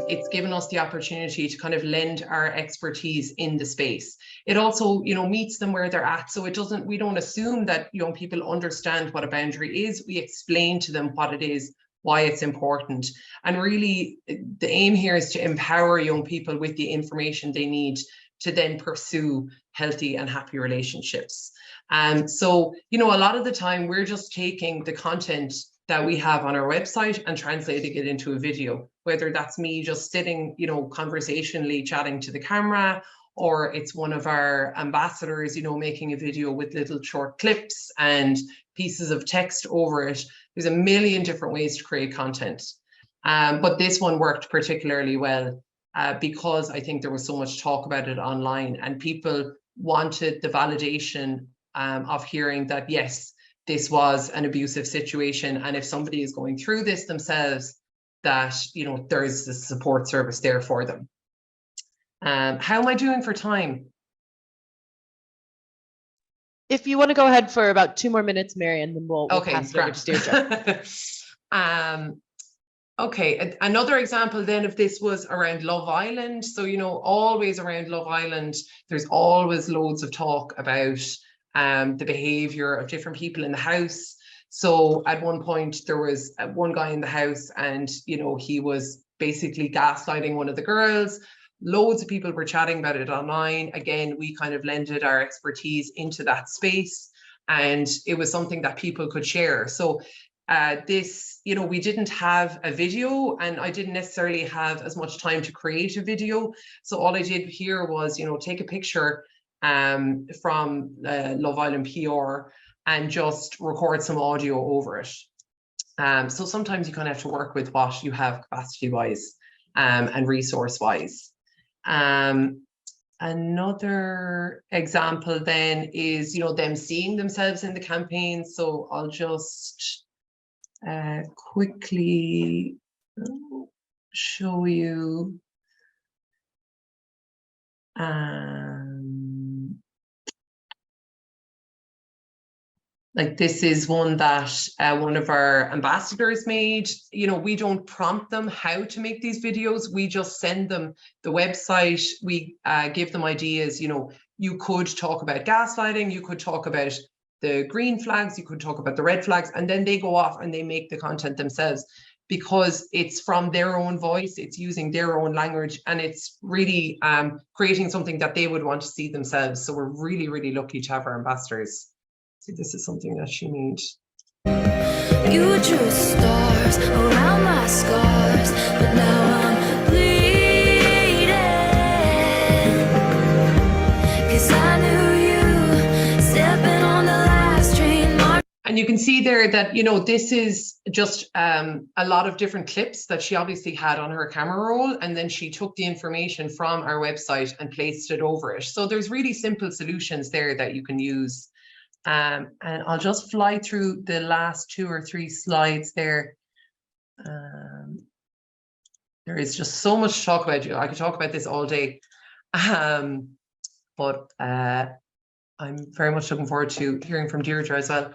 it's given us the opportunity to kind of lend our expertise in the space. It also, you know, meets them where they're at. So we don't assume that young people understand what a boundary is. We explain to them what it is, why it's important. And really, the aim here is to empower young people with the information they need to then pursue healthy and happy relationships. So, you know, a lot of the time we're just taking the content that we have on our website and translating it into a video, whether that's me just sitting, you know, conversationally chatting to the camera, or it's one of our ambassadors, you know, making a video with little short clips and pieces of text over it. There's a million different ways to create content. But this one worked particularly well because I think there was so much talk about it online, and people wanted the validation of hearing that, yes, this was an abusive situation, and if somebody is going through this themselves, that, you know, there is a support service there for them. How am I doing for time? If you want to go ahead for about 2 more minutes, Marian, then we'll Okay, pass it over to Deirdre. Okay, another example then of this was around Love Island. So, you know, always around Love Island, there's always loads of talk about the behavior of different people in the house. So at one point there was one guy in the house, and, you know, he was basically gaslighting one of the girls. Loads of people were chatting about it online. Again, we kind of lended our expertise into that space, and it was something that people could share. So this, you know, we didn't have a video, and I didn't necessarily have as much time to create a video. So all I did here was, you know, take a picture from Love Island PR and just record some audio over it. So sometimes you kind of have to work with what you have capacity wise and resource wise. Another example then is, you know, them seeing themselves in the campaign. So I'll just quickly show you. Like, this is one that one of our ambassadors made. You know, we don't prompt them how to make these videos. We just send them the website. We give them ideas. You know, you could talk about gaslighting. You could talk about the green flags. You could talk about the red flags. And then they go off and they make the content themselves, because it's from their own voice. It's using their own language, and it's really creating something that they would want to see themselves. So we're really, really lucky to have our ambassadors. See, this is something that she made. You drew stars around my scars, but now I'm bleeding, 'cause I knew you stepping on the last train. And you can see there that, you know, this is just a lot of different clips that she obviously had on her camera roll, and then she took the information from our website and placed it over it. So there's really simple solutions there that you can use. And I'll just fly through the last 2 or 3 slides there. There is just so much to talk about. I could talk about this all day, but I'm very much looking forward to hearing from Deirdre as well.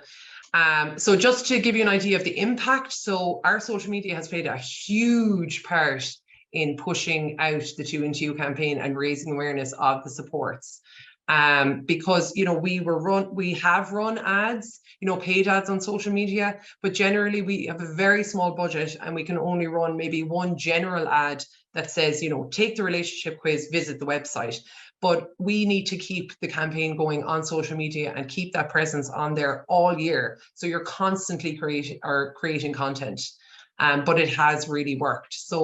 So just to give you an idea of the impact, so our social media has played a huge part in pushing out the 2 Into You campaign and raising awareness of the supports. Because, you know, we have run ads, you know, paid ads on social media, but generally we have a very small budget, and we can only run maybe one general ad that says, you know, take the relationship quiz, visit the website. but we need to keep the campaign going on social media and keep that presence on there all year. So you're constantly creating content. But it has really worked. So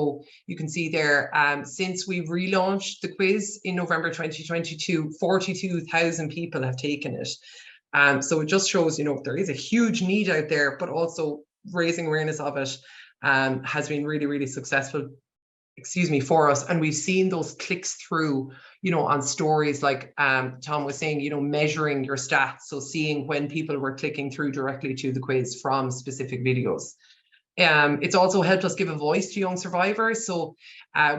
you can see there, since we relaunched the quiz in November 2022, 42,000 people have taken it. So it just shows, you know, there is a huge need out there, but also raising awareness of it has been really, really successful, for us. And we've seen those clicks through, you know, on stories like Tom was saying, you know, measuring your stats. So seeing when people were clicking through directly to the quiz from specific videos. It's also helped us give a voice to young survivors. So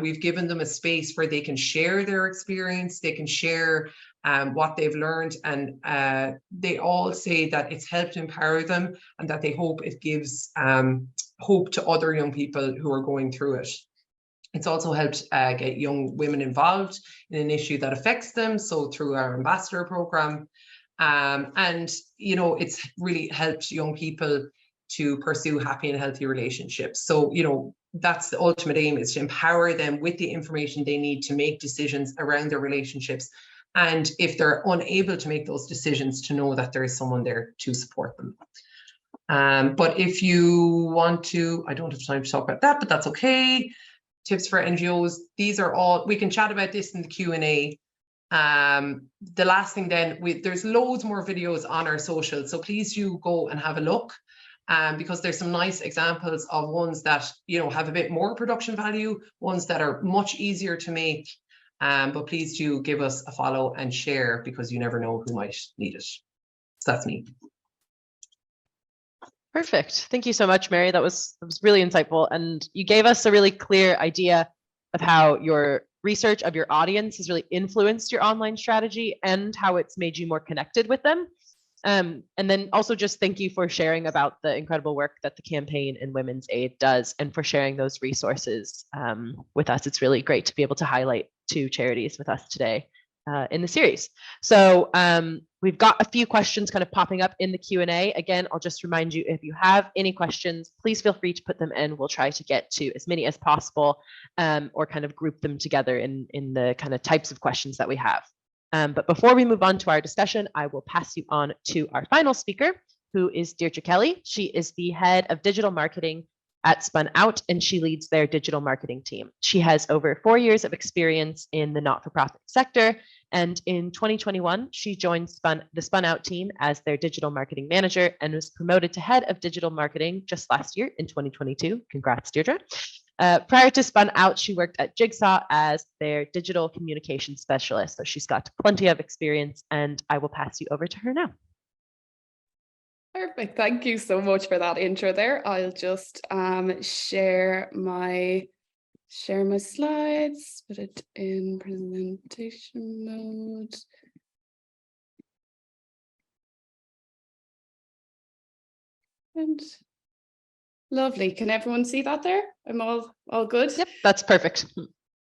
we've given them a space where they can share their experience, they can share what they've learned, and they all say that it's helped empower them and that they hope it gives hope to other young people who are going through it. It's also helped get young women involved in an issue that affects them, so through our ambassador program. And, you know, it's really helped young people to pursue happy and healthy relationships. So, you know, that's the ultimate aim, is to empower them with the information they need to make decisions around their relationships. And if they're unable to make those decisions, to know that there is someone there to support them. But if you want to, I don't have time to talk about that, but that's okay. Tips for NGOs, these are all, we can chat about this in the Q&A. The last thing then, there's loads more videos on our social, so please do go and have a look. Because there's some nice examples of ones that, you know, have a bit more production value, ones that are much easier to make. But please do give us a follow and share, because you never know who might need it. So that's me. Perfect. Thank you so much, Mary. That was really insightful. And you gave us a really clear idea of how your research of your audience has really influenced your online strategy and how it's made you more connected with them. And then also just thank you for sharing about the incredible work that the campaign in Women's Aid does, and for sharing those resources with us. It's really great to be able to highlight 2 charities with us today in the series. So we've got a few questions kind of popping up in the Q&A. Again, I'll just remind you, if you have any questions, please feel free to put them in. We'll try to get to as many as possible, or kind of group them together in the kind of types of questions that we have. But before we move on to our discussion, I will pass you on to our final speaker, who is Deirdre Kelly. She is the head of digital marketing at Spun Out, and she leads their digital marketing team. She has over 4 years of experience in the not-for-profit sector, and in 2021, she joined the Spun Out team as their digital marketing manager and was promoted to head of digital marketing just last year in 2022. Congrats, Deirdre. Prior to Spun Out, she worked at Jigsaw as their digital communication specialist. So she's got plenty of experience, and I will pass you over to her now. Perfect. Thank you so much for that intro there. I'll just share my slides, put it in presentation mode. And lovely. Can everyone see that there? I'm all good? Yep, that's perfect.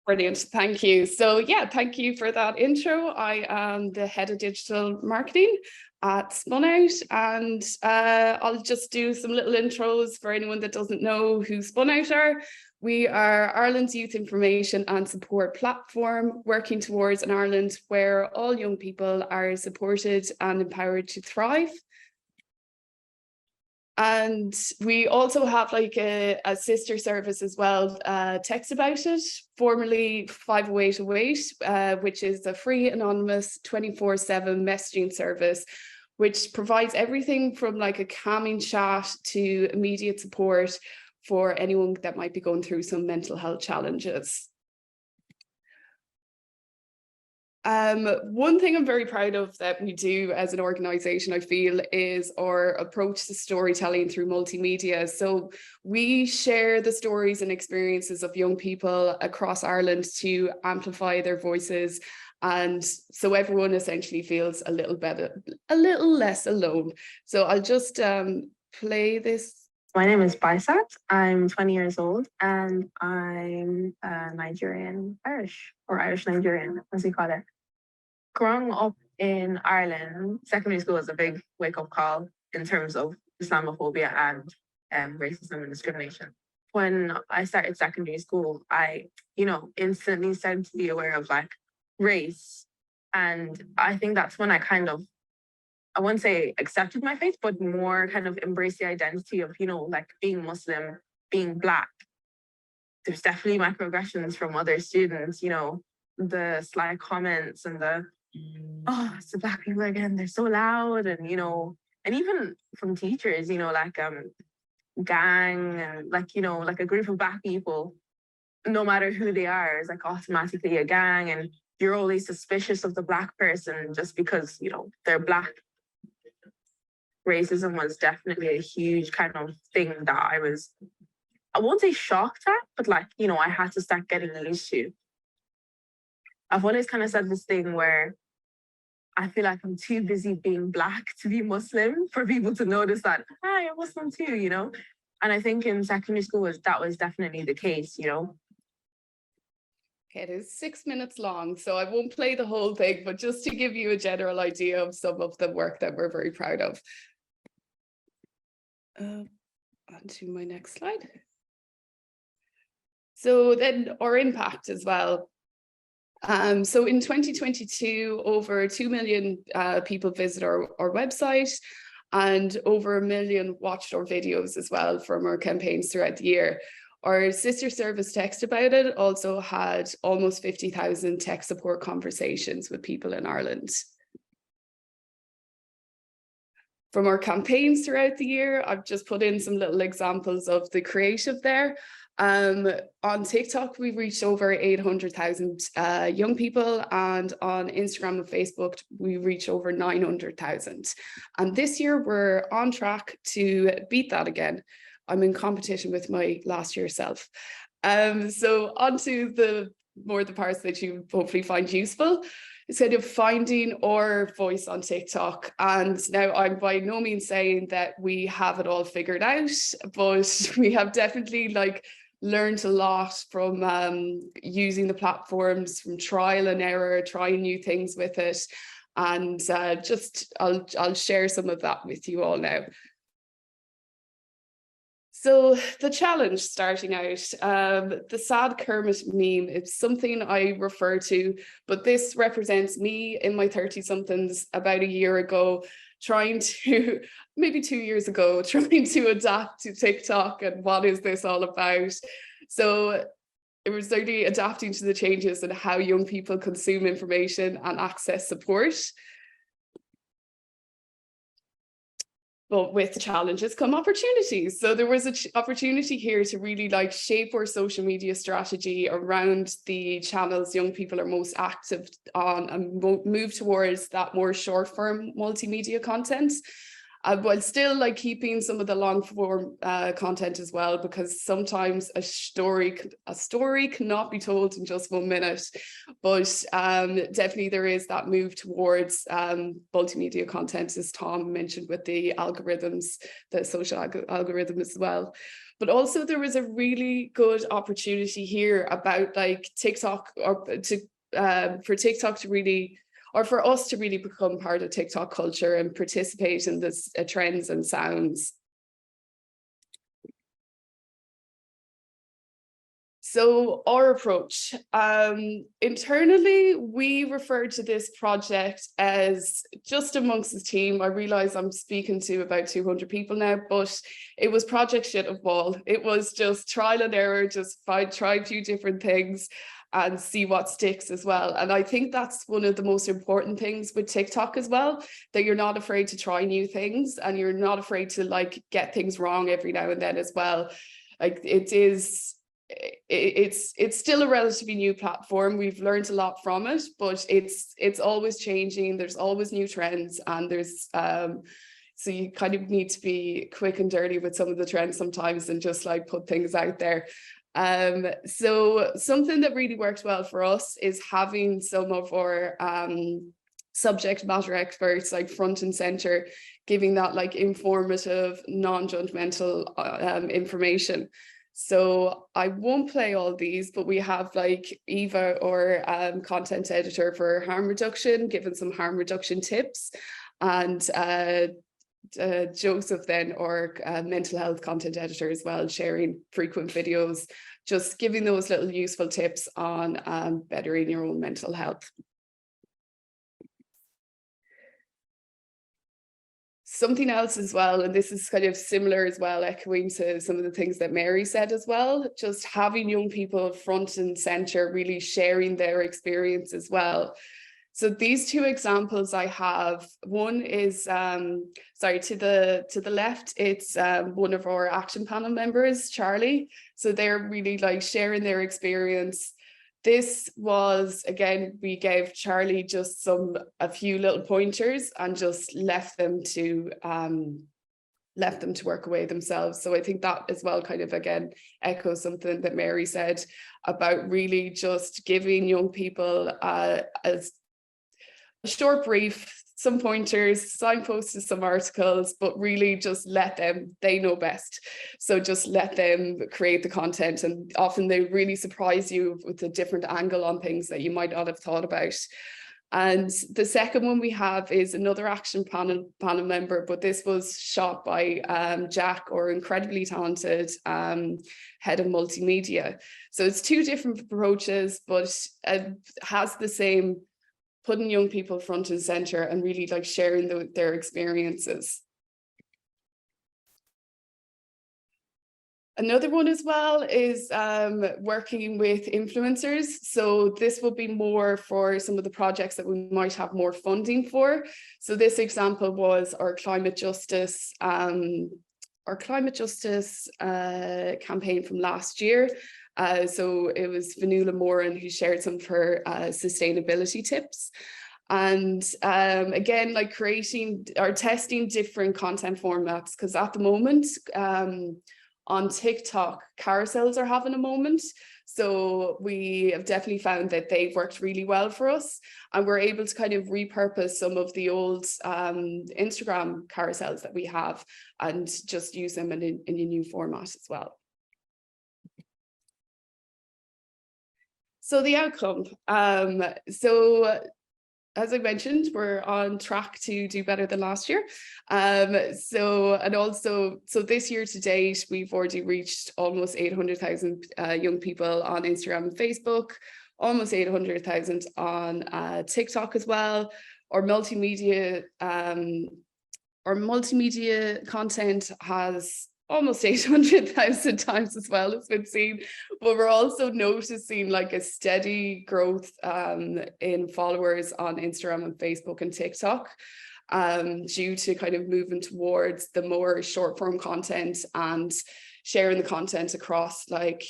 Brilliant. Thank you. So yeah, thank you for that intro. I am the head of digital marketing at Spun Out, and I'll just do some little intros for anyone that doesn't know who Spun Out are. We are Ireland's youth information and support platform, working towards an Ireland where all young people are supported and empowered to thrive. And we also have like a sister service as well, Text About It, formerly 50808, which is a free anonymous 24/7 messaging service, which provides everything from like a calming chat to immediate support for anyone that might be going through some mental health challenges. One thing I'm very proud of that we do as an organisation, I feel, is our approach to storytelling through multimedia. So we share the stories and experiences of young people across Ireland to amplify their voices, and so everyone essentially feels a little less alone. So I'll just play this. My name is Baisat. I'm 20 years old, and I'm Nigerian Irish, or Irish Nigerian, as we call it. Growing up in Ireland, secondary school was a big wake-up call in terms of Islamophobia and racism and discrimination. When I started secondary school, I, instantly started to be aware of like race And I think that's when I kind of, I wouldn't say accepted my faith, but more kind of embraced the identity of, you know, like being Muslim, being Black. There's definitely microaggressions from other students, you know, the sly comments and the, oh, it's the Black people again, they're so loud. And, you know, and even from teachers, you know, like gang and like, you know, like a group of Black people, no matter who they are, is like automatically a gang. And you're always suspicious of the Black person just because, you know, they're Black. Racism was definitely a huge kind of thing that I won't say shocked at, but like, you know, I had to start getting used to. I've always kind of said this thing where I feel like I'm too busy being Black to be Muslim for people to notice that, hi, I'm Muslim too, you know? And I think in secondary school that was definitely the case, you know? Okay, it is 6 minutes long, so I won't play the whole thing, but just to give you a general idea of some of the work that we're very proud of. On to my next slide. So then our impact as well. So in 2022, over 2 million people visit our website, and over 1 million watched our videos as well from our campaigns throughout the year. Our sister service Text About It also had almost 50,000 tech support conversations with people in Ireland. From our campaigns throughout the year, I've just put in some little examples of the creative there. On TikTok, we've reached over 800,000 young people, and on Instagram and Facebook, we reach over 900,000. And this year, we're on track to beat that again. I'm in competition with my last year self. So on to the parts that you hopefully find useful. It's kind of finding our voice on TikTok. And now I'm by no means saying that we have it all figured out, but we have definitely learned a lot from using the platforms, from trial and error, trying new things with it. And I'll share some of that with you all now. So the challenge starting out, the sad Kermit meme, it's something I refer to, but this represents me in my 30-somethings about a year ago, maybe 2 years ago, trying to adapt to TikTok and what is this all about. So it was certainly adapting to the changes in how young people consume information and access support. But with challenges come opportunities. So there was an opportunity here to really shape our social media strategy around the channels young people are most active on and move towards that more short form multimedia content. While still keeping some of the long form content as well, because sometimes a story cannot be told in just 1 minute. But definitely there is that move towards multimedia content, as Tom mentioned, with the algorithms, the social algorithm as well. But also there was a really good opportunity here about TikTok, or for TikTok to really, or for us to really become part of TikTok culture and participate in this trends and sounds. So our approach, internally, we refer to this project as just amongst the team. I realize I'm speaking to about 200 people now, but it was Project Shit of Ball. It was just trial and error, just try a few different things and see what sticks as well. And I think that's one of the most important things with TikTok as well, that you're not afraid to try new things and you're not afraid to get things wrong every now and then as well. It's still a relatively new platform. We've learned a lot from it, but it's always changing. There's always new trends, and there's so you kind of need to be quick and dirty with some of the trends sometimes and just put things out there. So something that really works well for us is having some of our subject matter experts front and center, giving that informative, non-judgmental information. So I won't play all these, but we have Eva, our content editor for harm reduction, giving some harm reduction tips, and Joseph then, our mental health content editor as well, sharing frequent videos, just giving those little useful tips on bettering your own mental health. Something else as well, and this is kind of similar as well, echoing to some of the things that Mary said as well, just having young people front and center, really sharing their experience as well. So these two examples I have, one is, sorry, to the left, it's one of our action panel members, Charlie. So they're really like sharing their experience. This was, again, we gave Charlie just a few little pointers and just left them to work away themselves. So I think that as well kind of, again, echoes something that Mary said about really just giving young people a short brief, some pointers, signposts to some articles, but really just let them, they know best. So just let them create the content, and often they really surprise you with a different angle on things that you might not have thought about. And the second one we have is another action panel member, but this was shot by Jack, our incredibly talented head of multimedia. So it's two different approaches, but it has the same, putting young people front and center and really like sharing their experiences. Another one as well is working with influencers. So this will be more for some of the projects that we might have more funding for. So this example was our climate justice campaign from last year. So it was Vanula Moran who shared some of her sustainability tips. And again, like creating or testing different content formats, because at the moment on TikTok, carousels are having a moment. So we have definitely found that they've worked really well for us, and we're able to kind of repurpose some of the old Instagram carousels that we have and just use them in a new format as well. So the outcome, so as I mentioned, we're on track to do better than last year. So this year to date, we've already reached almost 800,000 young people on Instagram and Facebook, almost 800,000 on TikTok as well. Our multimedia content has almost 800,000 times as well, it's been seen, but we're also noticing like a steady growth in followers on Instagram and Facebook and TikTok, due to kind of moving towards the more short form content and sharing the content across like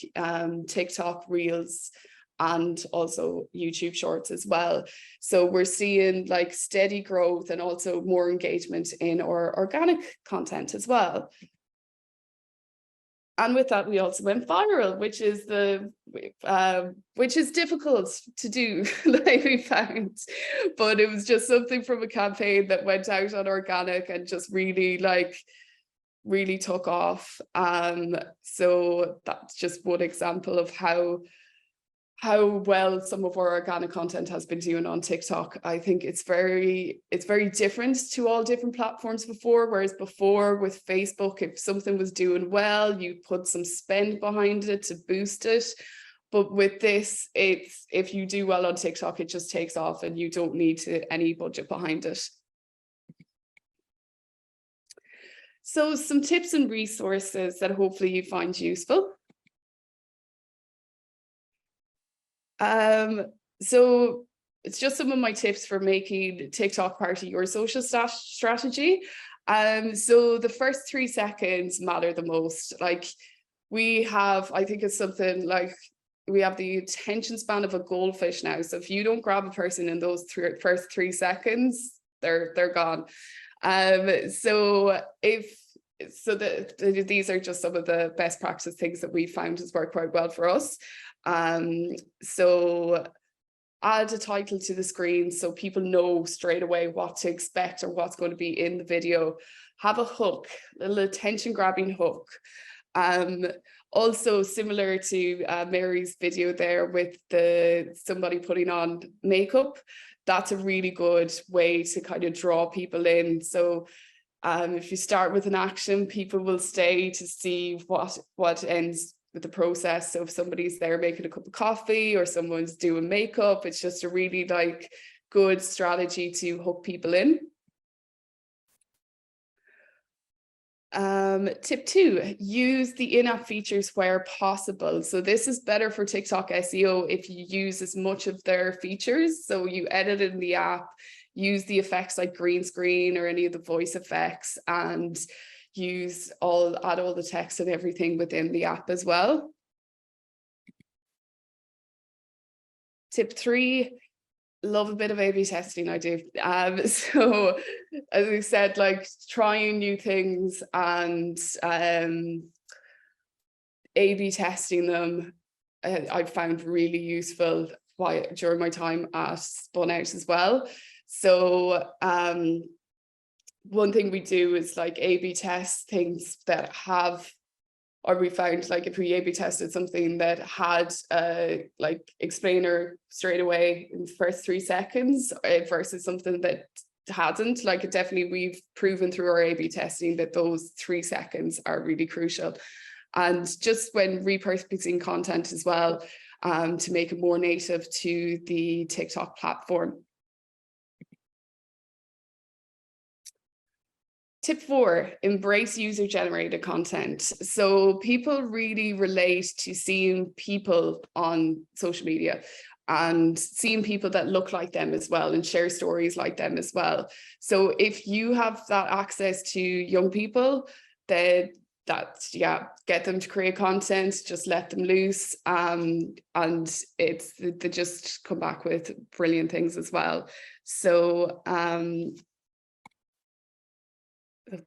TikTok Reels and also YouTube Shorts as well. So we're seeing like steady growth and also more engagement in our organic content as well. And with that, we also went viral, which is difficult to do, like we found. But it was just something from a campaign that went out on organic and just really took off. So that's just one example of how well some of our organic content has been doing on TikTok. I think it's very different to all different platforms before, whereas before with Facebook, if something was doing well, you put some spend behind it to boost it. But with this, it's if you do well on TikTok, it just takes off and you don't need any budget behind it. So some tips and resources that hopefully you find useful. So it's just some of my tips for making TikTok part of your social strategy. So the first 3 seconds matter the most. Like we have, I think it's something like we have the attention span of a goldfish now. So if you don't grab a person in those first 3 seconds, they're gone. These are just some of the best practice things that we found has worked quite well for us. So add a title to the screen so people know straight away what to expect or what's going to be in the video. Have a hook, a little attention grabbing hook. Also similar to Mary's video there with somebody putting on makeup, that's a really good way to kind of draw people in. So if you start with an action, people will stay to see what ends with the process. So if somebody's there making a cup of coffee or someone's doing makeup, it's just a really good strategy to hook people in. Tip 2, use the in-app features where possible. So this is better for TikTok SEO if you use as much of their features. So you edit in the app, use the effects like green screen or any of the voice effects, and add all the text and everything within the app as well. Tip 3, love a bit of A/B testing. I do. So as I said, like trying new things and A/B testing them, I found really useful during my time at Spun Out as well. So one thing we do is like A/B test things that have, or we found like if we A/B tested something that had a like explainer straight away in the first 3 seconds versus something that hadn't, like it definitely, we've proven through our A/B testing that those 3 seconds are really crucial. And just when repurposing content as well, to make it more native to the TikTok platform. Tip 4, embrace user-generated content. So people really relate to seeing people on social media and seeing people that look like them as well and share stories like them as well. So if you have that access to young people, get them to create content, just let them loose, and they just come back with brilliant things as well. So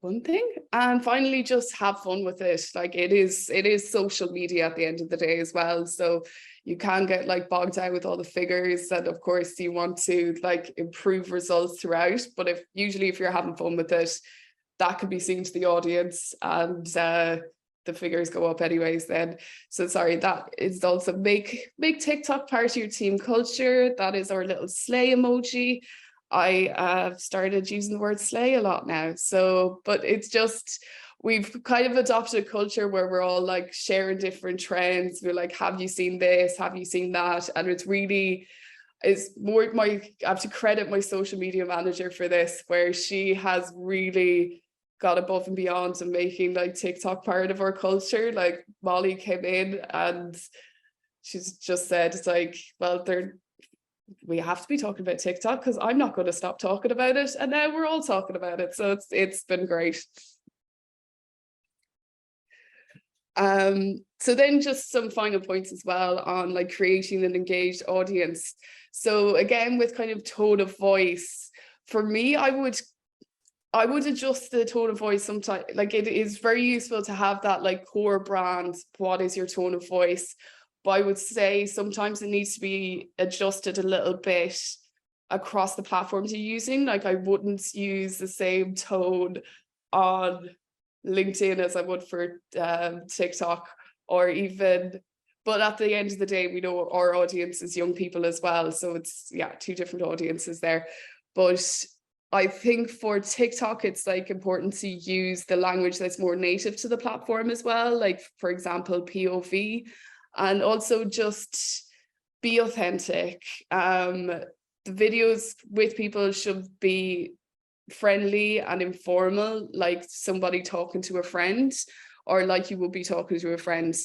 one thing, and finally just have fun with it. Like it is social media at the end of the day as well, so you can get like bogged down with all the figures, and of course you want to like improve results throughout, but if you're having fun with it, that could be seen to the audience, and the figures go up anyways then. So sorry, that is also make TikTok part of your team culture. That is our little slay emoji. I started using the word slay a lot now. So, but it's just, we've kind of adopted a culture where we're all like sharing different trends. We're like, have you seen this? Have you seen that? And I have to credit my social media manager for this, where she has really got above and beyond to making like TikTok part of our culture. Like Molly came in and she's just said, it's like, well, we have to be talking about TikTok because I'm not going to stop talking about it, and now we're all talking about it, so it's been great. So then just some final points as well on like creating an engaged audience. So again, with kind of tone of voice, for me, I would adjust the tone of voice sometimes. Like it is very useful to have that like core brand, what is your tone of voice? But I would say sometimes it needs to be adjusted a little bit across the platforms you're using. Like I wouldn't use the same tone on LinkedIn as I would for TikTok, or even, but at the end of the day, we know our audience is young people as well. So it's, 2 different audiences there. But I think for TikTok, it's like important to use the language that's more native to the platform as well. Like, for example, POV. And also just be authentic. The videos with people should be friendly and informal, like somebody talking to a friend, or like you will be talking to a friend.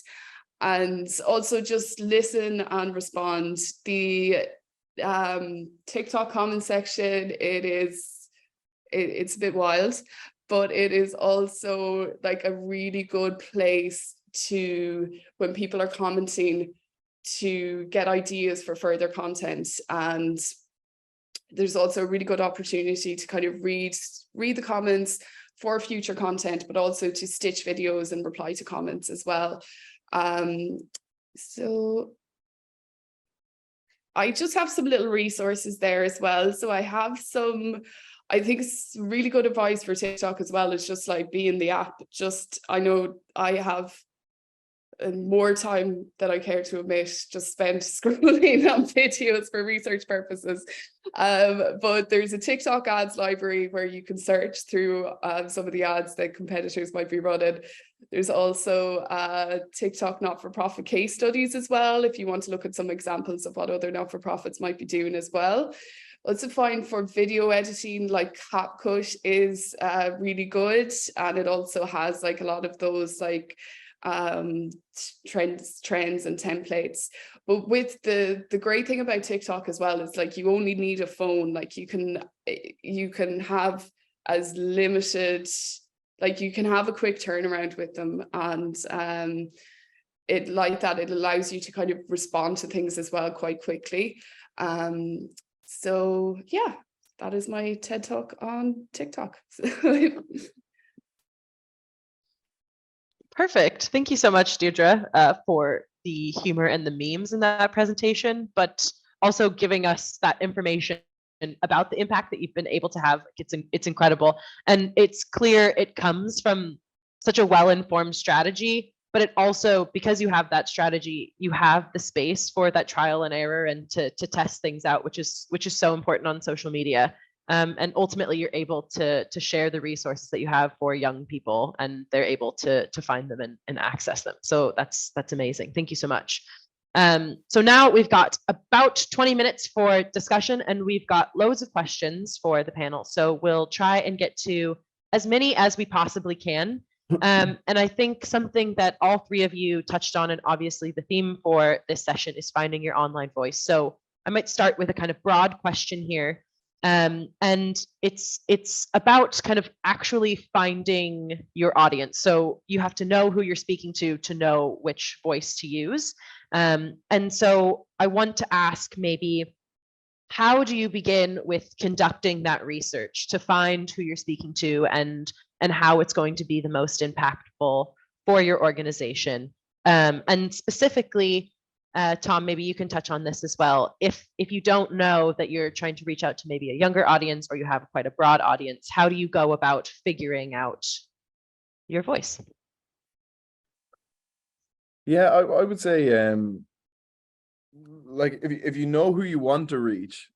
And also just listen and respond. The TikTok comment section, it's a bit wild, but it is also like a really good place to, when people are commenting, to get ideas for further content. And there's also a really good opportunity to kind of read the comments for future content, but also to stitch videos and reply to comments as well. So I just have some little resources there as well. So I have some, I think it's really good advice for TikTok as well. It's just like be in the app. I know I have more time than I care to admit just spent scrolling on videos for research purposes. But there's a TikTok ads library where you can search through some of the ads that competitors might be running. There's also TikTok not-for-profit case studies as well, if you want to look at some examples of what other not-for-profits might be doing as well. Also find for video editing, like CapCut is really good, and it also has like a lot of those like trends and templates. But with the great thing about TikTok as well is like you only need a phone. Like you can have as limited, like you can have a quick turnaround with them, and it allows you to kind of respond to things as well quite quickly. So yeah, that is my TED Talk on TikTok. Perfect. Thank you so much, Deirdre, for the humor and the memes in that presentation, but also giving us that information about the impact that you've been able to have. It's incredible. And it's clear it comes from such a well-informed strategy, but it also, because you have that strategy, you have the space for that trial and error and to test things out, which is so important on social media. And ultimately, you're able to share the resources that you have for young people, and they're able to find them and access them. So that's amazing. Thank you so much. So now we've got about 20 minutes for discussion, and we've got loads of questions for the panel. So we'll try and get to as many as we possibly can. And I think something that all three of you touched on, and obviously the theme for this session is finding your online voice. So I might start with a kind of broad question here. And it's about kind of actually finding your audience. So you have to know who you're speaking to know which voice to use. And so I want to ask, maybe, how do you begin with conducting that research to find who you're speaking to and how it's going to be the most impactful for your organization? And specifically, Tom, maybe you can touch on this as well. If you don't know that you're trying to reach out to maybe a younger audience, or you have quite a broad audience, how do you go about figuring out your voice? Yeah, I would say, like if you know who you want to reach,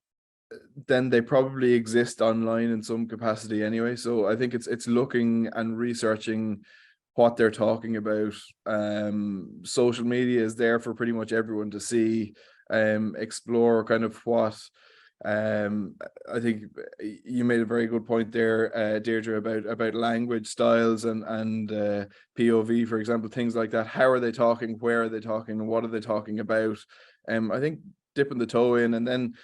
then they probably exist online in some capacity anyway. So I think it's looking and researching what they're talking about. Social media is there for pretty much everyone to see, explore kind of what. I think you made a very good point there, Deirdre, about language styles and POV, for example, things like that. How are they talking? Where are they talking? What are they talking about? I think dipping the toe in, and then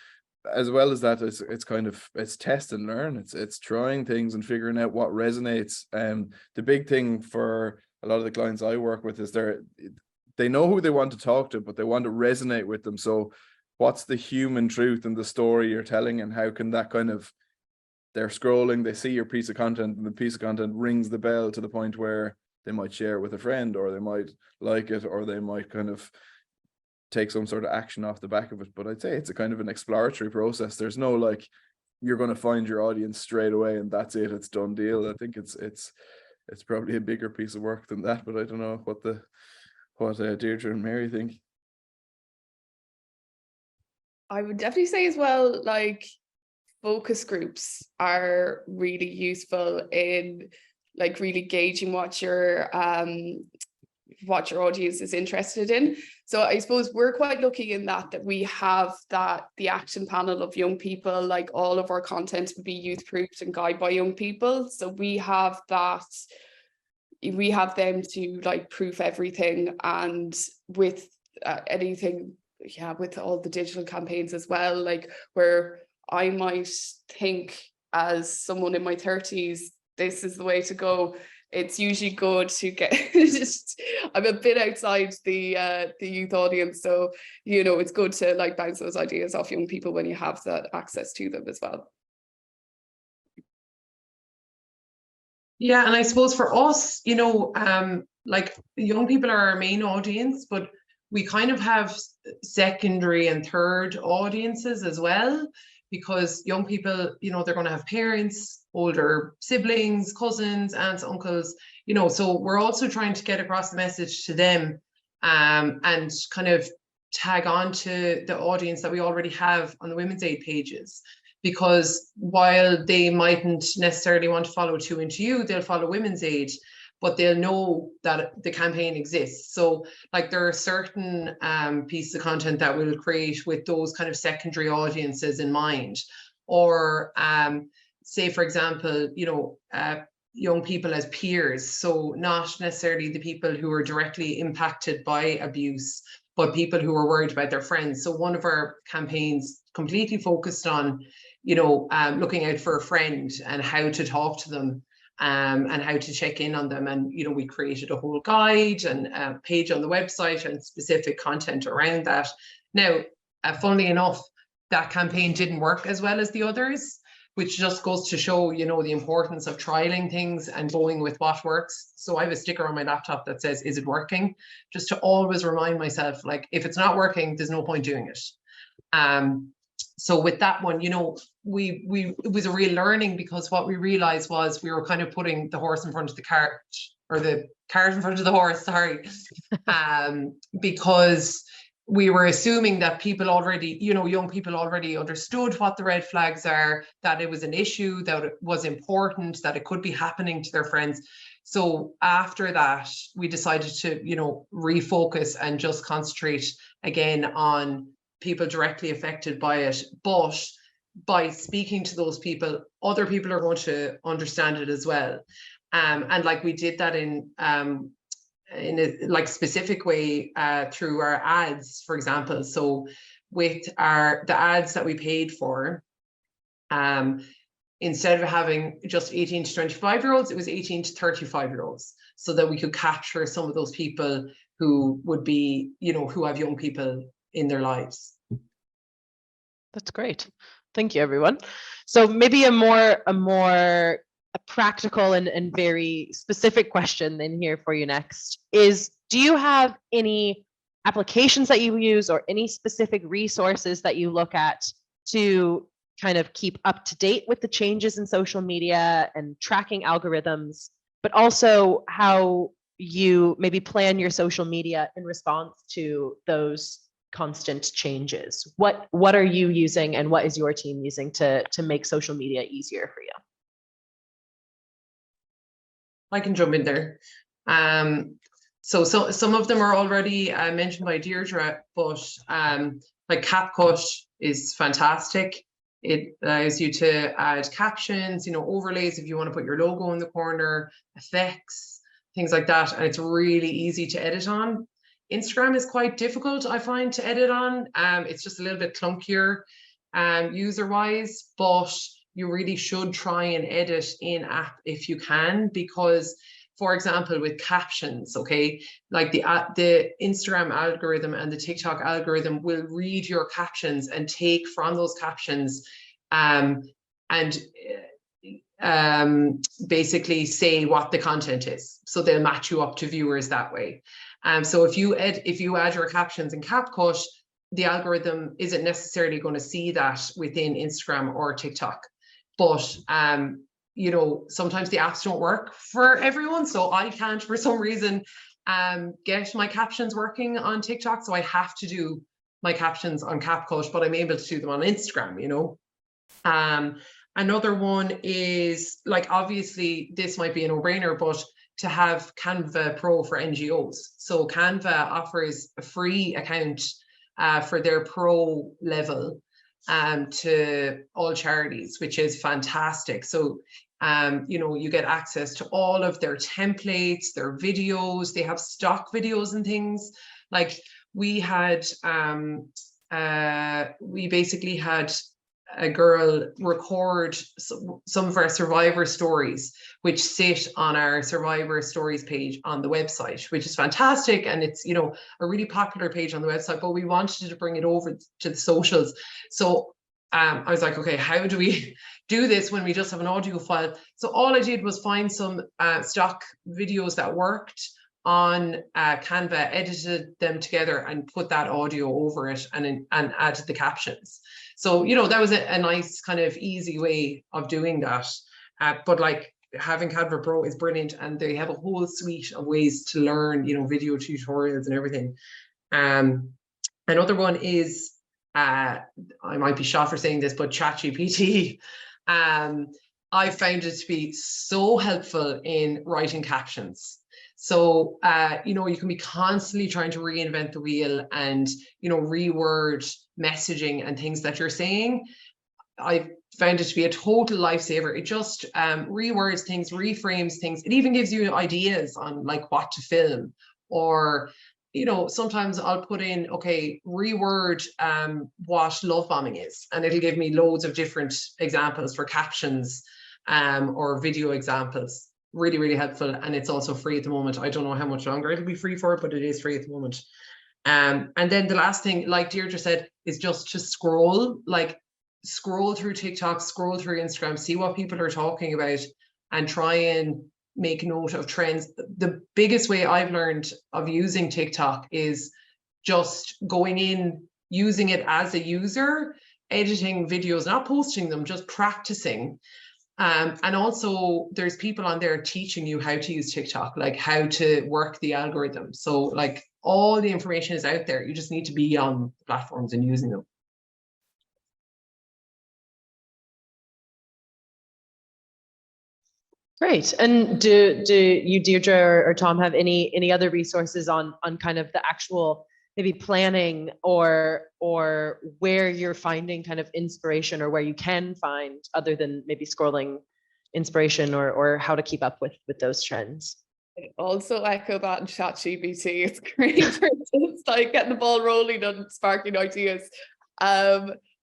as well as that, it's test and learn. It's trying things and figuring out what resonates. The big thing for a lot of the clients I work with is they know who they want to talk to, but they want to resonate with them. So what's the human truth in the story you're telling, and how can that kind of, they're scrolling, they see your piece of content, and the piece of content rings the bell to the point where they might share it with a friend, or they might like it, or they might kind of take some sort of action off the back of it. But I'd say it's a kind of an exploratory process. There's no like, you're going to find your audience straight away and that's it, it's done deal. I think it's probably a bigger piece of work than that, but I don't know what Deirdre and Mary think. I would definitely say as well, like, focus groups are really useful in like really gauging what your audience is interested in. So I suppose we're quite lucky in that we have the action panel of young people. Like, all of our content would be youth proofed and guided by young people. So we have them to like proof everything, and with anything, with all the digital campaigns as well, like where I might think as someone in my 30s, this is the way to go. It's usually good to get I'm a bit outside the youth audience, so it's good to like bounce those ideas off young people when you have that access to them as well. Yeah, and I suppose for us, like, young people are our main audience, but we kind of have secondary and third audiences as well, because young people, they're going to have parents, older siblings, cousins, aunts, uncles, so we're also trying to get across the message to them, and kind of tag on to the audience that we already have on the Women's Aid pages. Because while they mightn't necessarily want to follow Two Into You, they'll follow Women's Aid, but they'll know that the campaign exists. So like, there are certain pieces of content that we'll create with those kind of secondary audiences in mind. or say, for example, you know, young people as peers. So not necessarily the people who are directly impacted by abuse, but people who are worried about their friends. So one of our campaigns completely focused on, you know, looking out for a friend and how to talk to them, and how to check in on them. And, you know, we created a whole guide and a page on the website and specific content around that. Now, funnily enough, that campaign didn't work as well as the others, which just goes to show, you know, the importance of trialing things and going with what works. So I have a sticker on my laptop that says, is it working? Just to always remind myself, like, if it's not working, there's no point doing it. So with that one, you know, it was a real learning, because what we realized was we were kind of putting the horse in front of the cart, or the cart in front of the horse, sorry, because we were assuming that people already, you know, young people already understood what the red flags are, that it was an issue, that it was important, that it could be happening to their friends. So after that, we decided to, you know, refocus and just concentrate again on people directly affected by it. But by speaking to those people, other people are going to understand it as well. And like we did that in a like specific way through our ads, for example. So with the ads that we paid for, instead of having just 18 to 25-year-olds, it was 18 to 35-year-olds, so that we could capture some of those people who would be, you know, who have young people in their lives. That's great. Thank you, everyone. So maybe a practical and very specific question in here for you next is, do you have any applications that you use or any specific resources that you look at to kind of keep up to date with the changes in social media and tracking algorithms, but also how you maybe plan your social media in response to those constant changes? What are you using, and what is your team using to make social media easier for you? I can jump in there. So some of them are already mentioned by Deirdre, but like CapCut is fantastic. It allows you to add captions, you know, overlays if you want to put your logo in the corner, effects, things like that, and it's really easy to edit on. Instagram is quite difficult, I find, to edit on. It's just a little bit clunkier user-wise, but you really should try and edit in app if you can, because, for example, with captions, okay, like the Instagram algorithm and the TikTok algorithm will read your captions and take from those captions and basically say what the content is. So they'll match you up to viewers that way. So if you add your captions in CapCut, the algorithm isn't necessarily going to see that within Instagram or TikTok. But you know, sometimes the apps don't work for everyone. So I can't, for some reason, get my captions working on TikTok. So I have to do my captions on CapCut, but I'm able to do them on Instagram, you know. Another one is, like, obviously this might be a no-brainer, but to have Canva Pro for NGOs. So Canva offers a free account for their pro level to all charities, which is fantastic. So you know, you get access to all of their templates, their videos. They have stock videos and things. Like we had we basically had a girl record some of our survivor stories, which sit on our survivor stories page on the website, which is fantastic. And it's, you know, a really popular page on the website, but we wanted to bring it over to the socials. So I was like, okay, how do we do this when we just have an audio file? So all I did was find some stock videos that worked on Canva, edited them together and put that audio over it and added the captions. So, you know, that was a nice kind of easy way of doing that. But like having Canva Pro is brilliant, and they have a whole suite of ways to learn, you know, video tutorials and everything. Another one is, I might be shot for saying this, but ChatGPT. I found it to be so helpful in writing captions. So, you know, you can be constantly trying to reinvent the wheel and, you know, reword messaging and things that you're saying. I found it to be a total lifesaver. It just rewords things, reframes things. It even gives you ideas on like what to film, or you know, sometimes I'll put in, okay, reword what love bombing is, and it'll give me loads of different examples for captions or video examples. Really, really helpful. And it's also free at the moment. I don't know how much longer it'll be free for, but it is free at the moment. And then the last thing, like Deirdre said, is just to scroll through TikTok, scroll through Instagram, see what people are talking about, and try and make note of trends. The biggest way I've learned of using TikTok is just going in, using it as a user, editing videos, not posting them, just practicing. And also there's people on there teaching you how to use TikTok, like how to work the algorithm. So like all the information is out there. You just need to be on platforms and using them. Great. And do you, Deirdre or Tom, have any other resources on kind of the actual maybe planning or where you're finding kind of inspiration, or where you can find, other than maybe scrolling, inspiration or how to keep up with those trends? I also echo that in ChatGPT. It's great for just like getting the ball rolling and sparking ideas.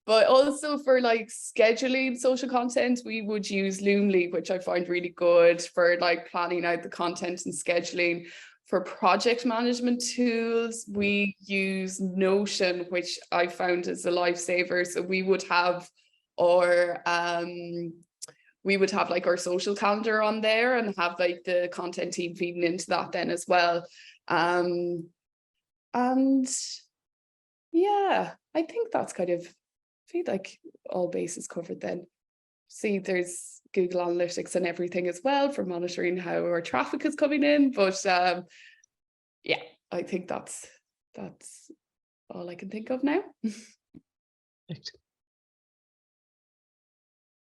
But also for like scheduling social content, we would use Loomly, which I find really good for like planning out the content and scheduling. For project management tools, we use Notion, which I found is a lifesaver. So we would have like our social calendar on there and have like the content team feeding into that then as well. And yeah, I think that's kind of, I feel like all bases covered then. See, there's Google Analytics and everything as well for monitoring how our traffic is coming in. But yeah, I think that's all I can think of now.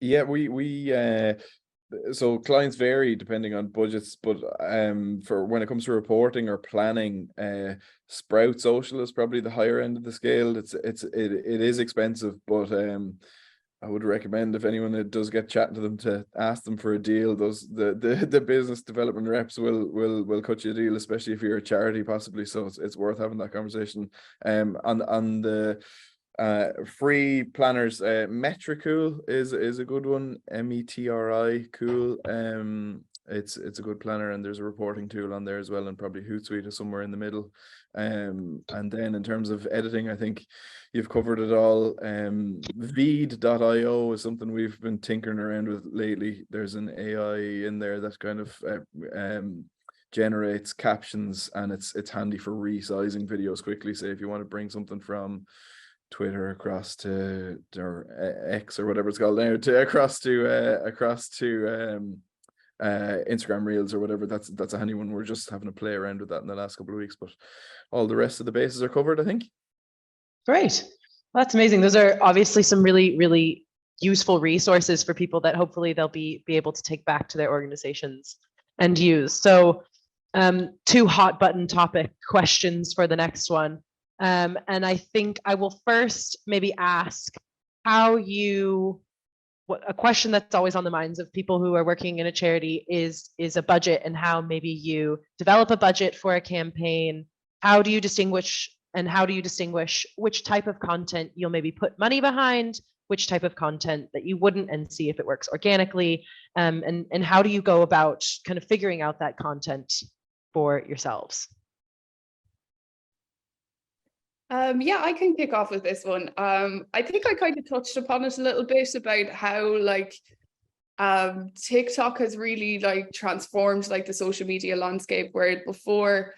Yeah, we so clients vary depending on budgets, but for when it comes to reporting or planning, Sprout Social is probably the higher end of the scale. It is expensive, but I would recommend, if anyone does get chatting to them, to ask them for a deal. The business development reps will cut you a deal, especially if you're a charity possibly. So it's worth having that conversation. On the free planners, Metricool is a good one. METRI cool. It's a good planner, and there's a reporting tool on there as well, and probably Hootsuite is somewhere in the middle. And then in terms of editing, I think you've covered it all. Veed.io is something we've been tinkering around with lately. There's an AI in there that kind of generates captions, and it's handy for resizing videos quickly. Say if you want to bring something from Twitter across to, or X or whatever it's called now, across to Instagram Reels or whatever, that's a handy one. We're just having to play around with that in the last couple of weeks, but all the rest of the bases are covered, I think. Great. Well, that's amazing. Those are obviously some really, really useful resources for people that hopefully they'll be able to take back to their organizations and use. So 2 hot button topic questions for the next one. And I think I will first maybe ask a question that's always on the minds of people who are working in a charity is a budget, and how maybe you develop a budget for a campaign. How do you distinguish which type of content you'll maybe put money behind, which type of content that you wouldn't, and see if it works organically, and how do you go about kind of figuring out that content for yourselves? Yeah, I can kick off with this one. I think I kind of touched upon it a little bit about how like TikTok has really like transformed like the social media landscape, where before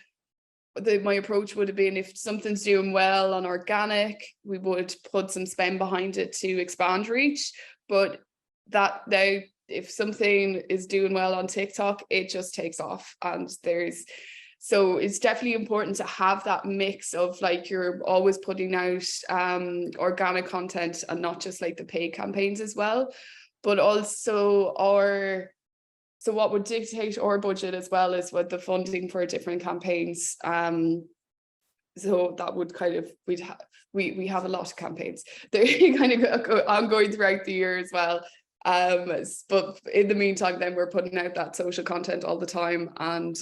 my approach would have been, if something's doing well on organic, we would put some spend behind it to expand reach. But that now, if something is doing well on TikTok, it just takes off, and so it's definitely important to have that mix of like, you're always putting out organic content and not just like the paid campaigns as well. But also so what would dictate our budget as well is what the funding for different campaigns. So that would kind of, we have a lot of campaigns. They're kind of ongoing throughout the year as well. But in the meantime, then we're putting out that social content all the time, and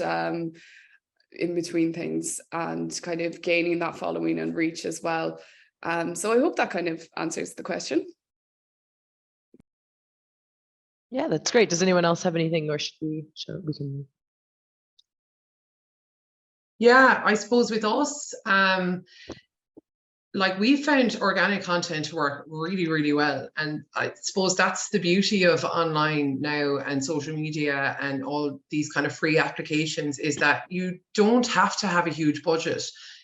in between things, and kind of gaining that following and reach as well. So I hope that kind of answers the question. Yeah, that's great. Does anyone else have anything, or should we can? Yeah, I suppose with us, like we found organic content work really, really well. And I suppose that's the beauty of online now and social media and all these kind of free applications, is that you don't have to have a huge budget.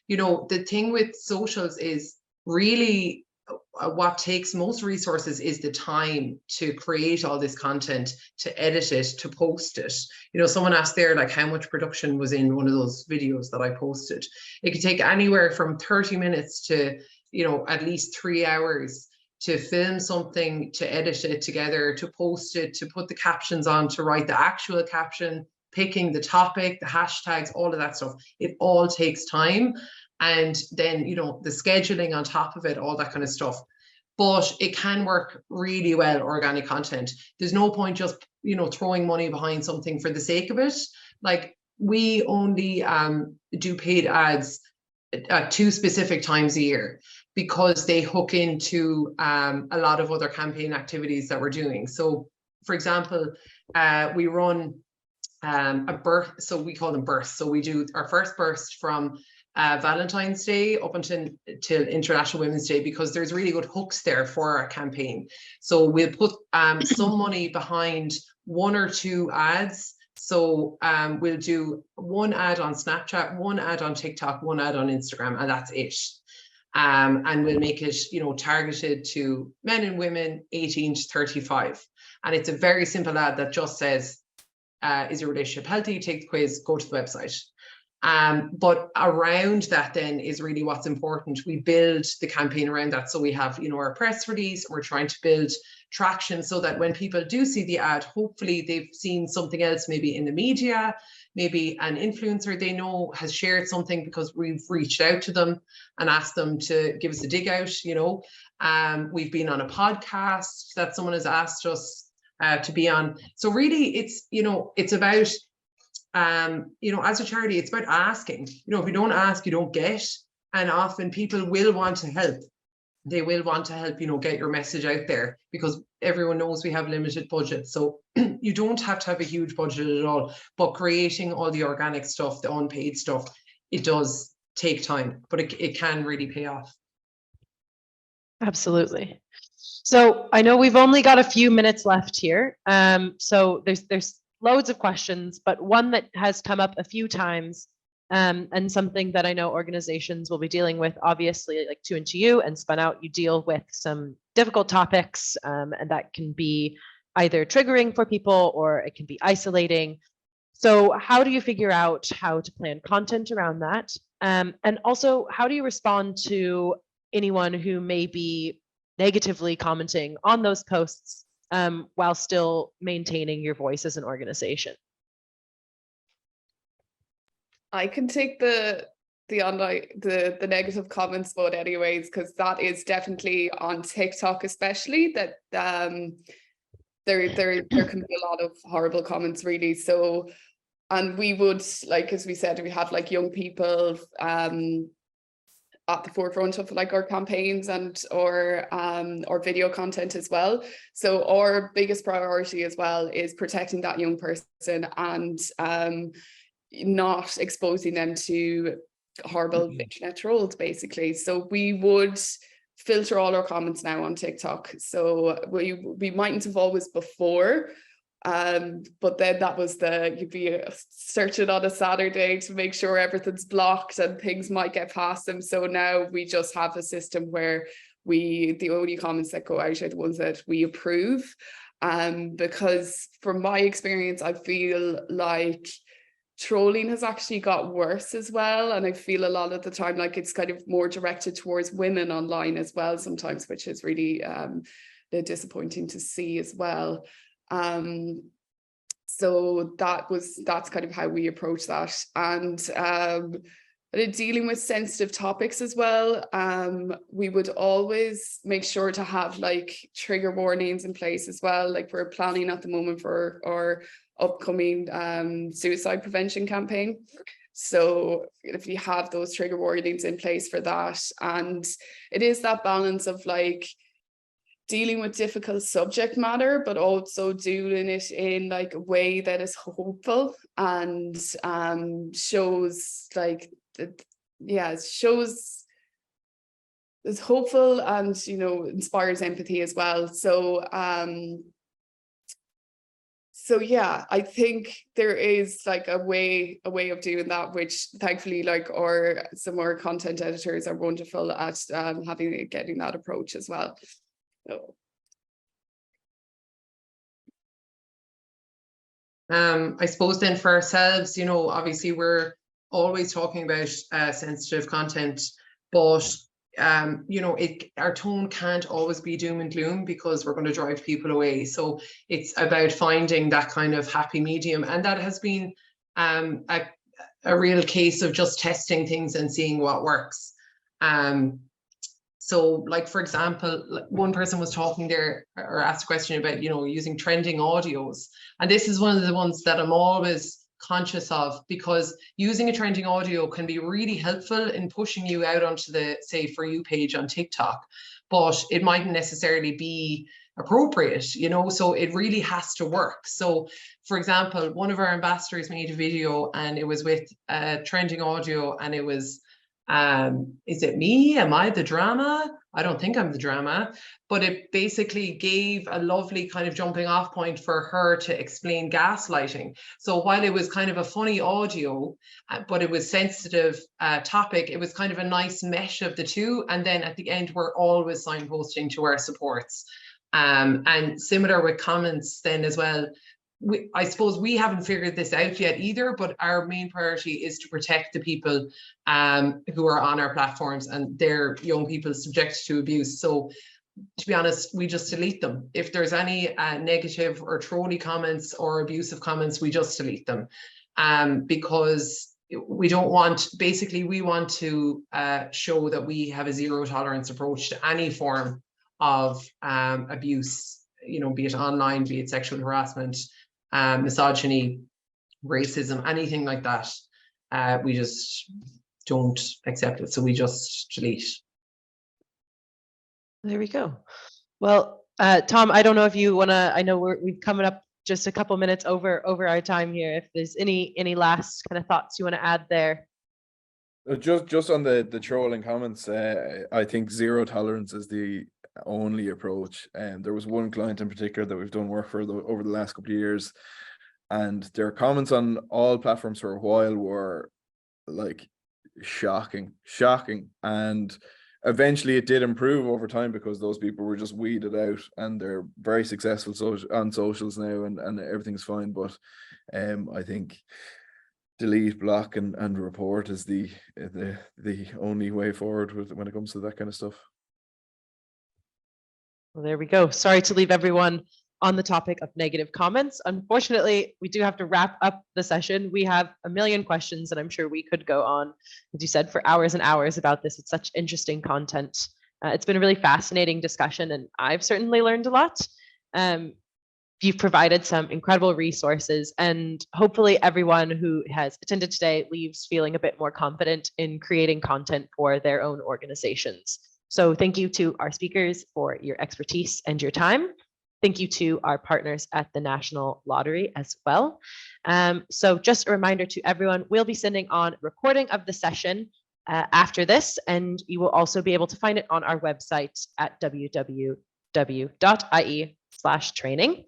You know, the thing with socials is really what takes most resources is the time to create all this content, to edit it, to post it. You know, someone asked there, like, how much production was in one of those videos that I posted. It could take anywhere from 30 minutes to, you know, at least 3 hours to film something, to edit it together, to post it, to put the captions on, to write the actual caption, picking the topic, the hashtags, all of that stuff. It all takes time. And then, you know, the scheduling on top of it, all that kind of stuff. But it can work really well, organic content. There's no point just, you know, throwing money behind something for the sake of it. Like, we only do paid ads at 2 specific times a year, because they hook into a lot of other campaign activities that we're doing. So, for example, we run a burst, so we call them bursts. So we do our first burst from Valentine's Day up until International Women's Day, because there's really good hooks there for our campaign. So we'll put some money behind 1 or 2 ads. So we'll do 1 ad on Snapchat, 1 ad on TikTok, 1 ad on Instagram, and that's it. And we'll make it, you know, targeted to men and women 18 to 35. And it's a very simple ad that just says, is your relationship healthy? Take the quiz, go to the website. But around that then is really what's important. We build the campaign around that. So we have, you know, our press release, we're trying to build traction so that when people do see the ad, hopefully they've seen something else, maybe in the media, maybe an influencer they know has shared something because we've reached out to them and asked them to give us a dig out, you know. We've been on a podcast that someone has asked us to be on. So really it's, you know, it's about, you know, as a charity, it's about asking. You know, if you don't ask, you don't get. And often people will want to help. They will want to help, you know, get your message out there, because everyone knows we have limited budget. So you don't have to have a huge budget at all, but creating all the organic stuff, the unpaid stuff, it does take time, but it can really pay off. Absolutely. So I know we've only got a few minutes left here. So there's loads of questions, but one that has come up a few times, and something that I know organizations will be dealing with, obviously, like 2&2U and Spun Out, you deal with some difficult topics, and that can be either triggering for people or it can be isolating. So how do you figure out how to plan content around that? And also, how do you respond to anyone who may be negatively commenting on those posts while still maintaining your voice as an organization? I can take the online the negative comments vote anyways, because that is definitely on TikTok, especially that there can be a lot of horrible comments, really. So, and we would, like, as we said, we have like young people at the forefront of like our campaigns and or video content as well. So our biggest priority as well is protecting that young person and not exposing them to horrible internet trolls, basically. So we would filter all our comments now on TikTok. So we mightn't have always before, but then that was you'd be searching on a Saturday to make sure everything's blocked and things might get past them. So now we just have a system where the only comments that go out are the ones that we approve. Because from my experience, I feel like trolling has actually got worse as well, and I feel a lot of the time like it's kind of more directed towards women online as well sometimes, which is really disappointing to see as well. So that's kind of how we approach that. And But dealing with sensitive topics as well, we would always make sure to have like trigger warnings in place as well. Like we're planning at the moment for our upcoming suicide prevention campaign. So if you have those trigger warnings in place for that, and it is that balance of like dealing with difficult subject matter, but also doing it in like a way that is hopeful and shows like it shows it's hopeful and, you know, inspires empathy as well. So yeah, I think there is like a way of doing that, which thankfully like some of our content editors are wonderful at getting that approach as well. So. I suppose then for ourselves, you know, obviously we're always talking about sensitive content, but you know, our tone can't always be doom and gloom because we're going to drive people away. So it's about finding that kind of happy medium, and that has been a real case of just testing things and seeing what works. So like, for example, one person was talking there or asked a question about, you know, using trending audios. And this is one of the ones that I'm always conscious of, because using a trending audio can be really helpful in pushing you out onto the, say, For You page on TikTok, but it mightn't necessarily be appropriate, you know, so it really has to work. So for example, one of our ambassadors made a video and it was with trending audio, and it was, is it me? Am I the drama? I don't think I'm the drama, but it basically gave a lovely kind of jumping off point for her to explain gaslighting. So while it was kind of a funny audio, but it was sensitive topic, it was kind of a nice mesh of the two. And then at the end, we're always signposting to our supports. And similar with comments then as well. I suppose we haven't figured this out yet either, but our main priority is to protect the people who are on our platforms and their young people subjected to abuse. So to be honest, we just delete them. If there's any negative or trolly comments or abusive comments, we just delete them, because we don't want, basically we want to show that we have a zero tolerance approach to any form of abuse, you know, be it online, be it sexual harassment, misogyny, racism, anything like that. We just don't accept it, so we just delete. There we go. Well, Tom, I don't know if you want to, I know we've coming up just a couple minutes over our time here. If there's any last kind of thoughts you want to add there. Just on the trolling comments, I think zero tolerance is the only approach. And there was one client in particular that we've done work for over the last couple of years, and their comments on all platforms for a while were like shocking, and eventually it did improve over time because those people were just weeded out, and they're very successful on socials now, and everything's fine. But I think delete, block, and report is the only way forward when it comes to that kind of stuff. Well, there we go. Sorry to leave everyone on the topic of negative comments. Unfortunately, we do have to wrap up the session. We have a million questions, and I'm sure we could go on, as you said, for hours and hours about this. It's such interesting content. It's been a really fascinating discussion, and I've certainly learned a lot. You've provided some incredible resources, and hopefully everyone who has attended today leaves feeling a bit more confident in creating content for their own organizations. So thank you to our speakers for your expertise and your time. Thank you to our partners at the National Lottery as well. So just a reminder to everyone, we'll be sending on recording of the session after this, and you will also be able to find it on our website at www.ie/training.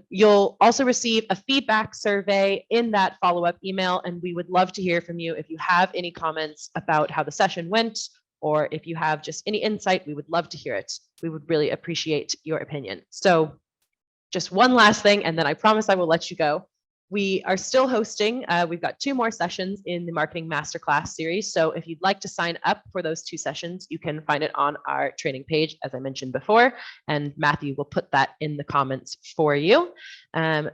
You'll also receive a feedback survey in that follow-up email, and we would love to hear from you if you have any comments about how the session went, or if you have just any insight, we would love to hear it. We would really appreciate your opinion. So just one last thing, and then I promise I will let you go. We are still hosting, we've got 2 more sessions in the Marketing Masterclass series. So if you'd like to sign up for those 2 sessions, you can find it on our training page, as I mentioned before, and Matthew will put that in the comments for you.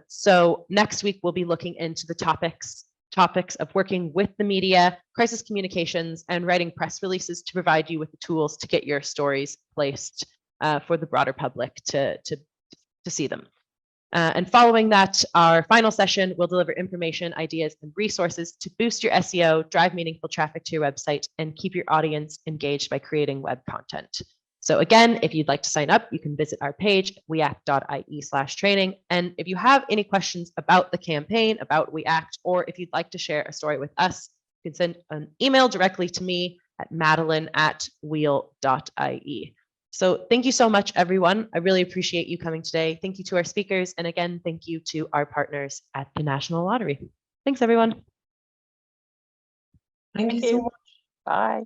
So next week, we'll be looking into the topics topics of working with the media, crisis communications, and writing press releases to provide you with the tools to get your stories placed for the broader public to see them. And following that, our final session will deliver information, ideas, and resources to boost your SEO, drive meaningful traffic to your website, and keep your audience engaged by creating web content. So again, if you'd like to sign up, you can visit our page, weact.ie/training. And if you have any questions about the campaign, about WeAct, or if you'd like to share a story with us, you can send an email directly to me at madeline@wheel.ie. So thank you so much, everyone. I really appreciate you coming today. Thank you to our speakers. And again, thank you to our partners at the National Lottery. Thanks, everyone. Thank you so much. Bye.